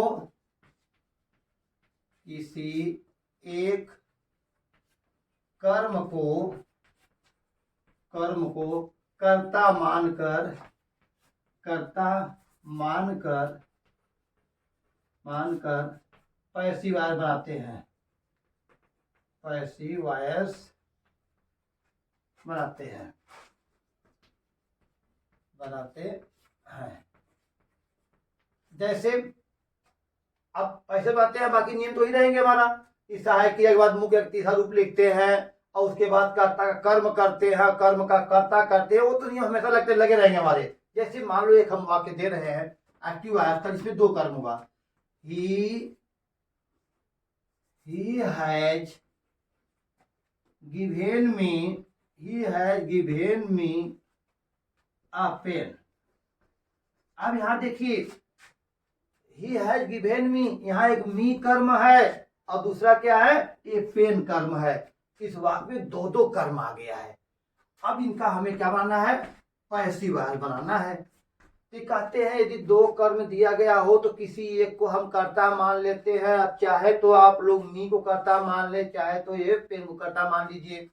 कर्ता मानकर पैसिव वॉइस बनाते हैं, पैसिव वॉइस बनाते हैं। जैसे अब ऐसे बनाते हैं, बाकी नियम तो ही रहेंगे हमारा। इस सहायक क्रिया के बाद मुख्य तीसरा रूप लिखते हैं और उसके बाद कर्ता का कर्म करते हैं, कर्म का कर्ता करते हैं, वो तो नियम हमेशा लगे रहेंगे हमारे। जैसे मान लो एक हम वाक्य दे रहे हैं एक्टिव वॉइस का, जिसमें दो कर्म होगा, he has given me a pen। अब यहाँ देखिए he has given me, यहाँ एक मी कर्म है और दूसरा क्या है, ये पेन कर्म है। इस वाक्य में दो दो कर्म आ गया है। अब इनका हमें क्या बनाना है, पैसिव वॉइस बनाना है। तो कहते हैं यदि दो कर्म दिया गया हो तो किसी एक को हम कर्ता मान लेते हैं। अब चाहे तो आप लोग मी को कर्ता मान ले, चाहे तो ये पेन को कर्ता मान लीजिए।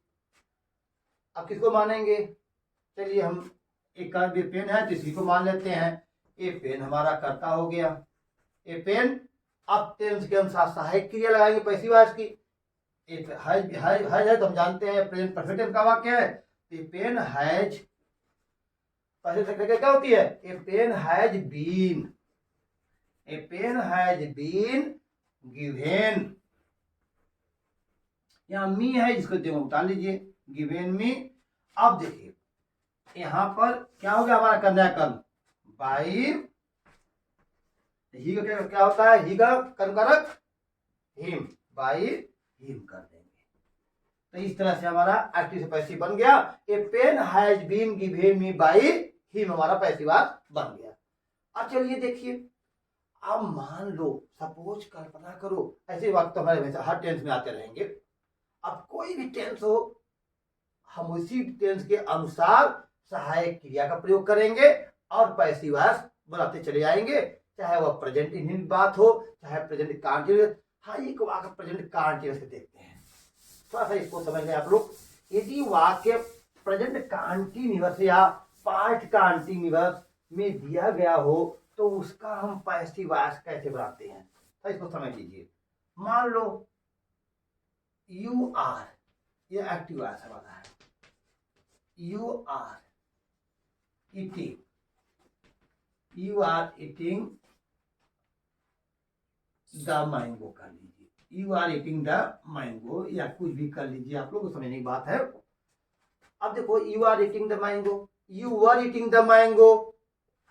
अब किसको मानेंगे, चलिए हम एक कर्म पेन है तो इसी को मान लेते हैं। ये पेन हमारा कर्ता हो गया, ये पेन। अब टेंस के अनुसार सहायक क्रिया लगाएंगे पैसिव वॉइस की। एक है तो हम जानते हैं प्रेजेंट परफेक्ट टेंस का वाक्य है। ये पेन हैज, क्या होती है, a pen has been, a pen has been given. यहां मी है जिसको देखो उतार लीजिए, गिवेन मी। अब देखिए यहां पर क्या हो गया हमारा कन्या कर्म, बाय ही का क्या होता है, ही का कर्म कारक हिम, बाय हिम कर देंगे। तो इस तरह से हमारा एक्टिव से पैसिव बन गया। A pen has been given me by him, हमारा पैसिव वॉइस बन गया। अब चलिए देखिए, अब मान लो सपोज कल्पना करो, ऐसे वक्त तो हमारे हमेशा हर टेंस में आते रहेंगे। अब कोई भी टेंस हो, हम उसी टेंस के अनुसार सहायक क्रिया का प्रयोग करेंगे और पैसिव वॉइस बनाते चले जाएंगे। चाहे वह प्रेजेंट इंडिफिनिट बात हो, चाहे प्रेजेंट कॉन्टिन्यूअस। हाँ, एक वाक्य प्रेजेंट कॉन्टिन्यूअस से देखते हैं, थोड़ा सा इसको समझ लें आप लोग। यदि वाक्य प्रेजेंट कॉन्टिन्यूअस या पास्ट कॉन्टिन्यूअस में दिया गया हो तो उसका हम पैसिव वॉइस कैसे बनाते हैं, तो इसको समझ लीजिए। मान लो यू आर, ये एक्टिव वॉइस हमारा है, you are eating, you are eating the mango कर लीजिए, you are eating the mango, या कुछ भी कर लीजिए, आप लोग को समझने की बात है। अब देखो you are eating the mango, you were eating the mango,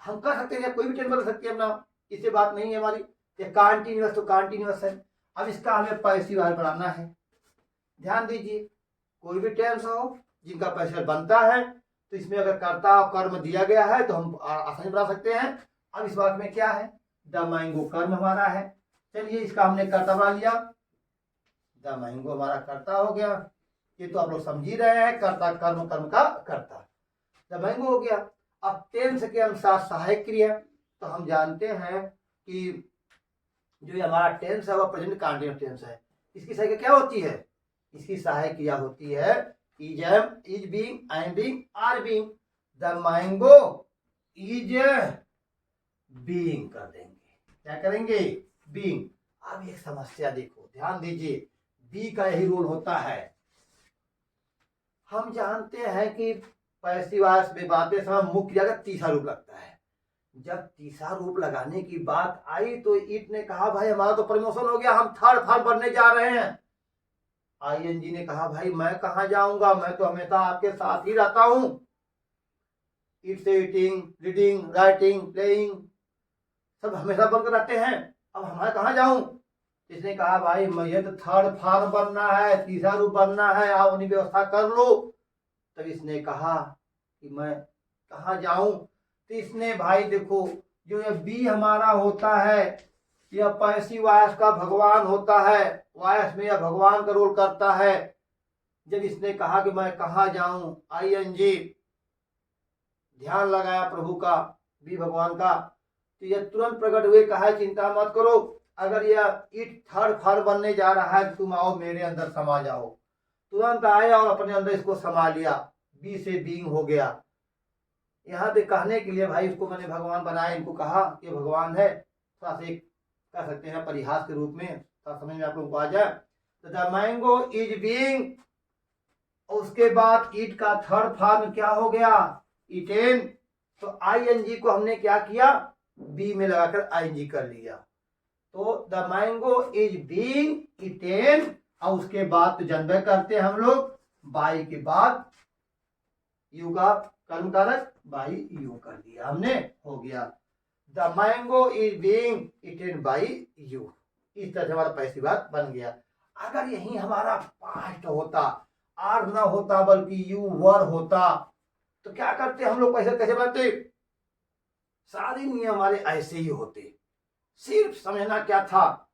हम कर सकते हैं, कोई भी टेंस बदल सकते हैं ना, इससे बात नहीं है हमारी। ये कॉन्टिन्यूअस तो कॉन्टिन्यूअस है। अब इसका हमें पैसिव वॉइस बनाना है। ध्यान दीजिए, कोई भी टेंस हो जिनका पैसिव बनता है तो इसमें अगर कर्ता और कर्म दिया गया है तो हम आसानी बना सकते हैं। अब इस वाक्य में क्या है, द मैंगो कर्म हमारा है। चलिए इसका हमने कर्ता बना लिया, द मैंगो हमारा कर्ता हो गया, ये तो आप लोग समझ ही रहे हैं, कर्ता कर्म, कर्म का कर्ता, द मैंगो हो गया। अब टेंस के अनुसार सहायक क्रिया, तो हम जानते हैं कि जो ये हमारा टेंस है वह प्रेजेंट कंटिन्यूअस टेंस है। इसकी सहायक क्या होती है? इसकी सहायक क्रिया होती है is am, is being, I am being, are being. The mango is being कर देंगे, क्या करेंगे? बीइंग। अब एक समस्या देखो, ध्यान दीजिए, बी का यही रोल होता है। हम जानते हैं कि पैसिव वॉइस में बातें समय मुख्य क्रिया का तीसरा रूप लगता है। जब तीसरा रूप लगाने की बात आई तो इट ने कहा भाई हमारा तो प्रमोशन हो गया, हम थर्ड फॉर्म बनने जा रहे हैं। आईएनजी ने कहा भाई मैं कहाँ जाऊंगा, मैं तो हमेशा आपके साथ ही रहता हूं। इट से ईटिंग, रीडिंग, राइटिंग, प्लेइंग सब हमेशा बनकर रहते हैं, अब मैं कहाँ जाऊं? इसने कहा भाई मुझे तो थर्ड फॉर्म बनना है, तीसरा रूप बनना है, आप अपनी व्यवस्था कर लो। तब इसने कहा कि मैं कहाँ जाऊं? तो इसने भाई देखो, जो ये बी हमारा होता है यह पैसिव वॉइस का भगवान होता है, वॉइस में यह भगवान का रोल करता है। जब इसने कहा कि मैं कहाँ जाऊं, आईएनजी ध्यान लगाया प्रभु का, बी भगवान का, तो यह तुरंत प्रकट हुए, कहा चिंता मत करो, अगर यह इट थर्ड फॉर्म बनने जा रहा है तुम आओ मेरे अंदर समा जाओ। तुरंत आए और अपने अंदर इसको समा लिया, बी से बीइंग हो गया। यहाँ पे कहने के लिए भाई इसको मैंने भगवान बनाया, इनको कहा ये भगवान है, थोड़ा सा कह सकते हैं परिहास के रूप में, थोड़ा समझ में आप लोगों को आ जाए। तो द मैंगो इज बीइंग, उसके बाद इट का थर्ड फॉर्म क्या हो गया? इटेन। तो आईएनजी को हमने क्या किया? बी में लगाकर आईएनजी कर लिया। तो the mango is being eaten, और उसके बाद तो जनबे करते हैं हम लोग, बाई के बाद यू का कर्म कारक बाई यू कर दिया हमने, हो गया the mango is being eaten by you. इस तरह से हमारा पैसिव वॉइस बन गया। अगर यही हमारा पास्ट होता, आर न होता बल्कि यू वर होता, तो क्या करते हम लोग? पैसे कैसे बनते? सारे नियम हमारे ऐसे ही होते। सिर्फ समझना क्या था,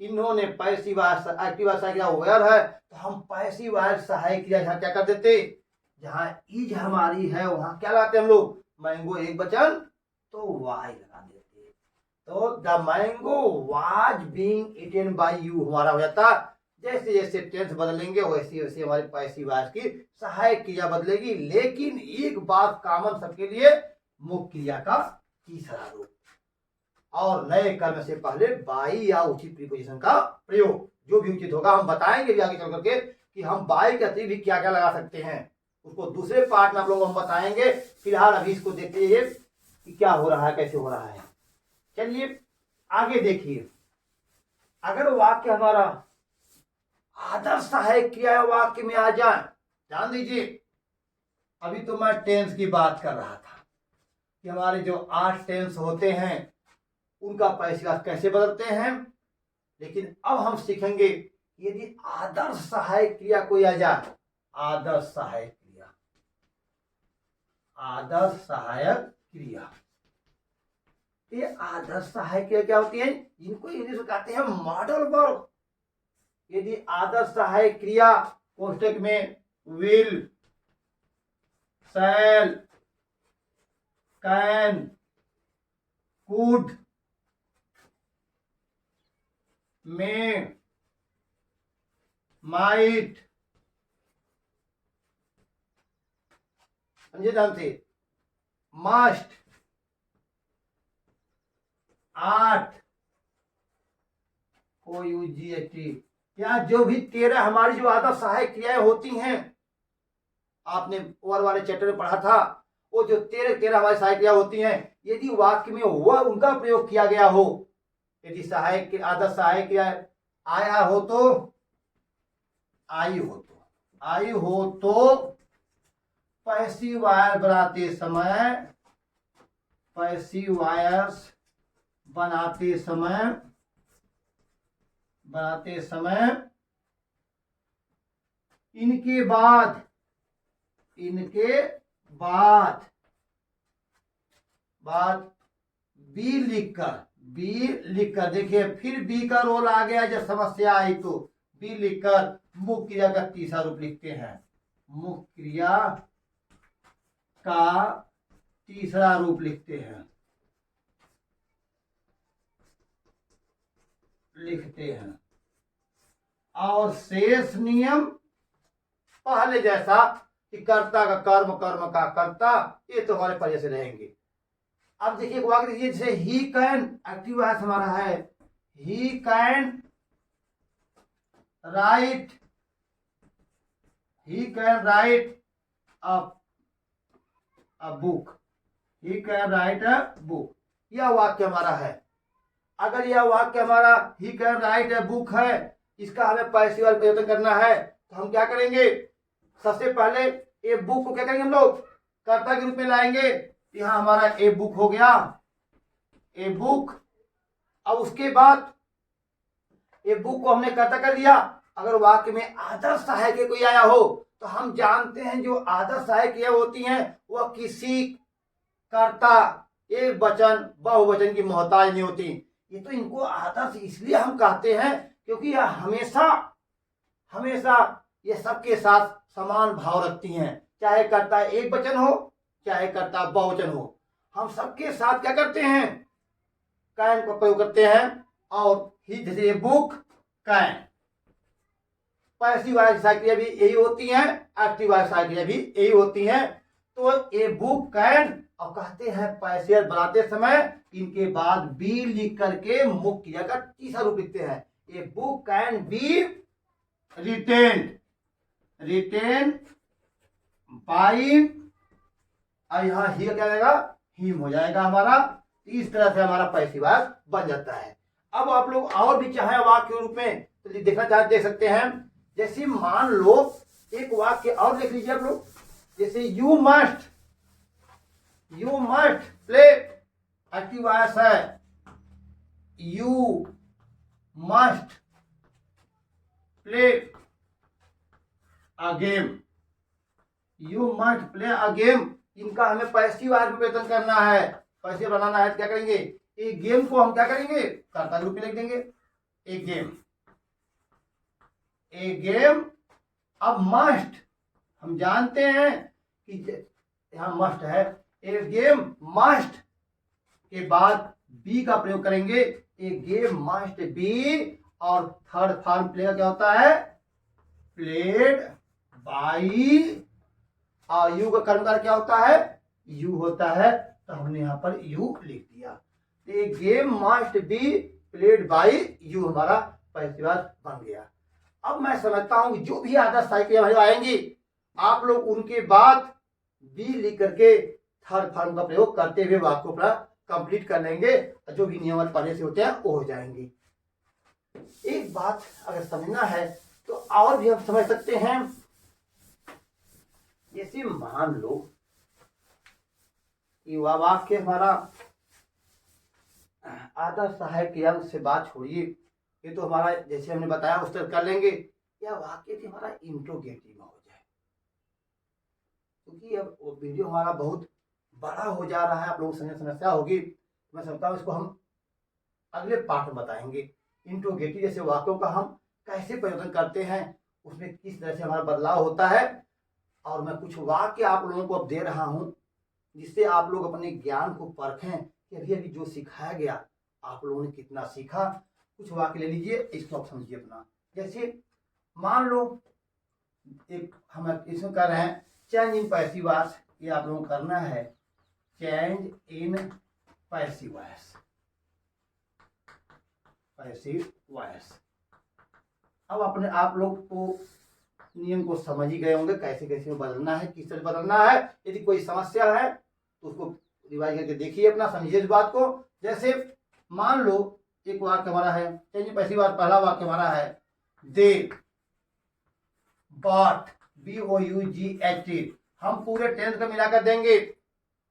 इन्होंने पैसिव वॉइस एक्टिव वॉइस क्या वेयर है, तो हम पैसिव वॉइस सहायक क्रिया यहाँ क्या कर देते, जहां इज हमारी है वहां क्या लगाते हम लोग? मैंगो एक वचन तो वाई लगा देते। तो the mango was being eaten by you हमारा हो जाता। जैसे जैसे टेंस बदलेंगे वैसे वैसे हमारे पैसिव वॉइस की सहायक क्रिया बदलेगी। लेकिन एक बात कॉमन सबके लिए, मुख्य क्रिया का तीसरा रूप, और नए कर्म से पहले बाई या उचित प्रीपोजिशन का प्रयोग, जो भी उचित होगा हम बताएंगे भी आगे चल करके कि हम बाई के अतिरिक्त भी क्या क्या लगा सकते हैं, उसको दूसरे पार्ट में आप लोग हम बताएंगे। फिलहाल अभी इसको देखते हैं कि क्या हो रहा है, कैसे हो रहा है। चलिए आगे देखिए, अगर वाक्य हमारा आदर्श सहायक क्रिया वाक्य में आ जाए, ध्यान दीजिए, अभी तो मैं टेंस की बात कर रहा था कि हमारे जो 8 टेंस होते हैं उनका पैसिव वॉइस कैसे बदलते हैं। लेकिन अब हम सीखेंगे यदि आदर्श सहायक क्रिया कोई आ जाए, आदर्श सहायक क्रिया, आदर्श सहायक क्रिया, ये आदर्श सहायक क्रिया क्या होती है? इनको इंग्लिश में कहते हैं मॉडल वर्ब। यदि आदर्श सहायक क्रिया कोष्टक में विल, शैल, कैन, कुड, में, माइट, समझे ध्यान से, मस्ट, आर्ट, OUGHT, या जो भी 13 हमारी जो आदर्श सहायक क्रियाएं होती हैं, आपने ओवर वाले चैप्टर में पढ़ा था, वो जो 13 हमारी सहायक क्रिया होती हैं, यदि वाक्य में वह उनका प्रयोग किया गया हो, यदि सहायक आदर्श सहायक क्रिया आया हो तो, आई हो तो पैसिव वॉइस बनाते समय, पैसिव वॉइस बनाते समय इनके बाद बी लिखकर देखिए, फिर बी का रोल आ गया। जब समस्या आई तो बी लिखकर मुख्य क्रिया का तीसरा रूप लिखते हैं। मुख्य क्रिया का तीसरा रूप लिखते हैं, और शेष नियम पहले जैसा कि कर्ता का कर्म, कर्म का कर्ता, ये तो हमारे पर जैसे रहेंगे। अब देखिए वाक्य देखिए, जैसे ही कैन एक्टिव वॉइस हमारा है, he can write, he can write a book, he can write a book, यह वाक्य हमारा है। अगर यह वाक्य हमारा he can write a book है, इसका हमें पैसिव वाला परिवर्तन करना है, तो हम क्या करेंगे, सबसे पहले ए बुक को क्या करेंगे, हम लोग कर्ता के रूप में लाएंगे। यहाँ हमारा ए बुक हो गया, ए बुक। अब उसके बाद ए बुक को हमने कर्ता कर लिया। अगर वाक्य में आदर्श सहायक कोई आया हो, तो हम जानते हैं जो आदर्श सहायक होती हैं वह किसी कर्ता, एक वचन बहुवचन की मोहताज नहीं होती। ये तो इनको आदर्श इसलिए हम कहते हैं क्योंकि यह हमेशा हमेशा ये सबके साथ समान भाव रखती हैं, चाहे कर्ता एक वचन हो चाहे कर्ता बहुवचन हो, हम सबके साथ क्या करते हैं, कैन का प्रयोग करते हैं। और ही जैसे बुक कैन, पैसिव वाली क्रिया भी यही होती हैं, एक्टिव वाली क्रिया भी यही होती हैं। तो ए बुक कैन, और कहते हैं पैसिव बनाते समय इनके बाद बी लिख करके मुख्य क्रिया का तीसरा रूप लिखते हैं। A book can be written, written by, और यहाँ ही क्या जाएगा, हिम हो जाएगा हमारा। इस तरह से हमारा पैसिव वॉइस बन जाता है। अब आप लोग और भी चाहे वाक्य के रूप में तो देखना चाहते देख सकते हैं। जैसे मान लो एक वाक्य और देख लीजिए आप लोग, जैसे you must play, active voice है, you must play a game, you must play a game, इनका हमें पैसिव वॉइस में परिवर्तन करना है, पैसिव बनाना है। तो क्या करेंगे, एक गेम को हम क्या करेंगे, कर्ता रूप में लिख देंगे, एक गेम, ए गेम। अब मस्ट, हम जानते हैं कि यहां मस्ट है, ए गेम मस्ट के बाद बी का प्रयोग करेंगे, ए गेम मस्ट बी, और थर्ड फॉर्म प्ले का क्या होता है, प्लेड बाई, और यू का कर्मकार क्या होता है, यू होता है, तो हमने यहां पर यू लिख दिया। A game must be played by you, हमारा पैसिव वॉइस बन गया। अब मैं समझता हूं कि जो भी आदर्श साइकिल हमारे आएंगी, आप लोग उनके बाद बी लिख करके थर्ड फॉर्म का प्रयोग करते हुए वाक्य को पूरा कंप्लीट कर लेंगे, जो भी नियम पहले से होते हैं वो हो जाएंगे। एक बात अगर समझना है तो और भी हम समझ सकते हैं। जैसे मान लो कि वह वाक्य हमारा आदर्श सहायक क्रिया से बात छोड़िए, ये तो हमारा जैसे हमने बताया उस तरह कर लेंगे, या वाक्य थी हमारा इंट्रोगेटिव में हो जाए, क्योंकि अब वो वीडियो हमारा बहुत बड़ा हो जा रहा है, आप लोगों को समस्या होगी। मैं समझता हूँ इसको हम अगले पार्ट में बताएंगे। इंट्रोगेटिव जैसे वाक्यों का हम कैसे परिवर्तन करते हैं, उसमें किस तरह से हमारा बदलाव होता है, और मैं कुछ वाक्य आप लोगों को अब दे रहा हूँ जिससे आप लोग अपने ज्ञान को परखें कि अभी अभी जो सिखाया गया आप लोगों ने कितना सीखा। कुछ वाक्य ले लीजिए, इसको आप समझिए अपना। जैसे मान लो एक हम इसमें कर रहे हैं चेंज इन पैसिव वॉइस, ये आप लोगों को करना है, change in passive voice, passive voice. अब अपने आप लोग को नियम को समझ ही गए होंगे कैसे कैसे बदलना है, किस तरह बदलना है। यदि कोई समस्या है तो उसको रिवाइज करके देखिए, अपना समझिए इस बात को। जैसे मान लो एक वाक्य हमारा है, चलिए पहली बार पहला वाक्य हमारा है, दे बॉट, BOUGHT, हम पूरे टेंस को मिलाकर देंगे,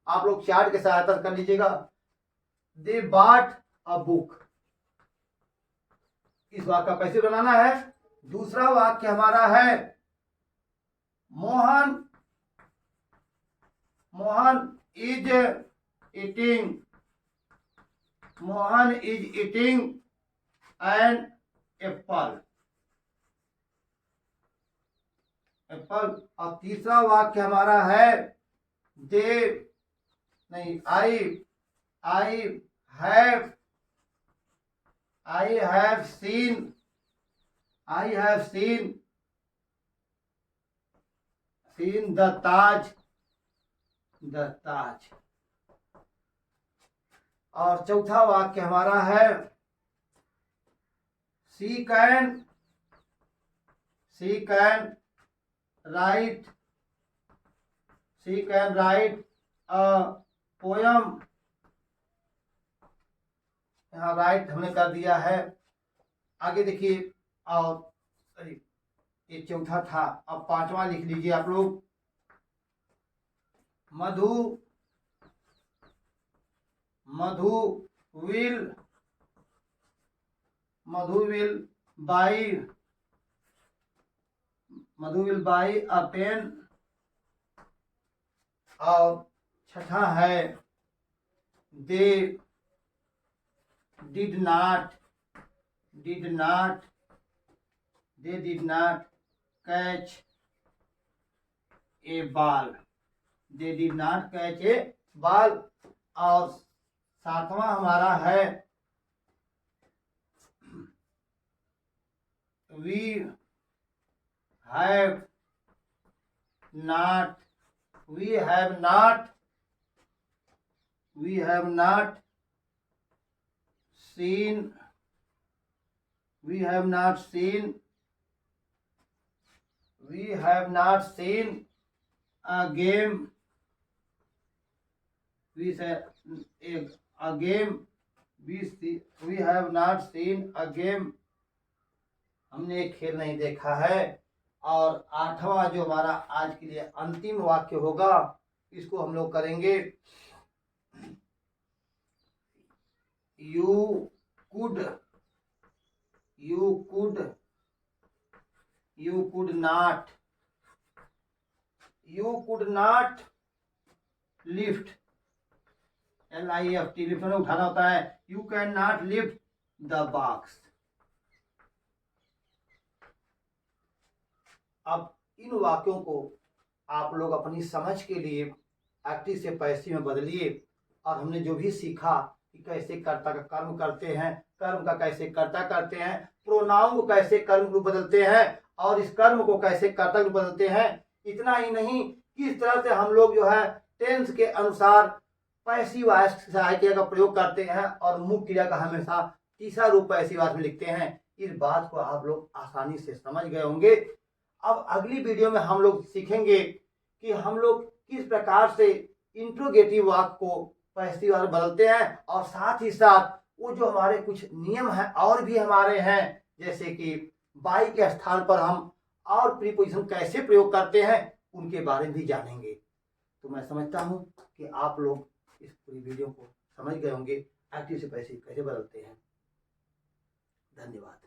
आप लोग चार्ट के सहायता कर लीजिएगा। दे बॉट अ बुक, इस वाक्य का कैसे बनाना है। दूसरा वाक्य हमारा है, Mohan is eating, Mohan is eating an apple, Apple. और तीसरा वाक्य हमारा है दे नहीं आई हैव सीन द ताज। और चौथा वाक्य हमारा है she can write a poem. यहाँ राइट हमने कर दिया है। आगे देखिए, और ये चौथा था, अब पांचवा लिख लीजिए आप लोग। Madhu will buy a pen. और छठा है they did not catch a ball. और सातवां हमारा है we have not seen a game we have not seen a game। हमने एक खेल नहीं देखा है। और आठवां जो हमारा आज के लिए अंतिम वाक्य होगा, इसको हम लोग करेंगे you could not lift. Lift में उठाना होता है। You can not lift the box. अब इन वाक्यों को आप लोग अपनी समझ के लिए एक्टिव से पैसिव में बदलिए। और हमने जो भी सीखा कि कैसे कर्ता का कर्म करते हैं, कर्म का कैसे कर्ता करते हैं, प्रोनाउन को कैसे कर्म रूप बदलते हैं, और इस कर्म को कैसे कर्ता रूप बदलते हैं। इतना ही नहीं, किस तरह से हम लोग जो है टेंस के अनुसार पैसिव वॉइस क्रिया का प्रयोग करते हैं और मुख्य क्रिया का हमेशा तीसरा रूप पैसिव वॉइस में लिखते हैं। इस बात को आप लोग आसानी से समझ गए होंगे। अब अगली वीडियो में हम लोग सीखेंगे कि हम लोग किस प्रकार से इंट्रोगेटिव वाक्य को पैसिव वॉइस बदलते हैं, और साथ ही साथ वो जो हमारे कुछ नियम हैं और भी हमारे हैं, जैसे कि बाई के स्थान पर हम और प्रीपोजिशन कैसे प्रयोग करते हैं, उनके बारे में भी जानेंगे। तो मैं समझता हूं कि आप लोग इस पूरी वीडियो को समझ गए होंगे, एक्टिव से पैसिव कैसे बदलते हैं। धन्यवाद।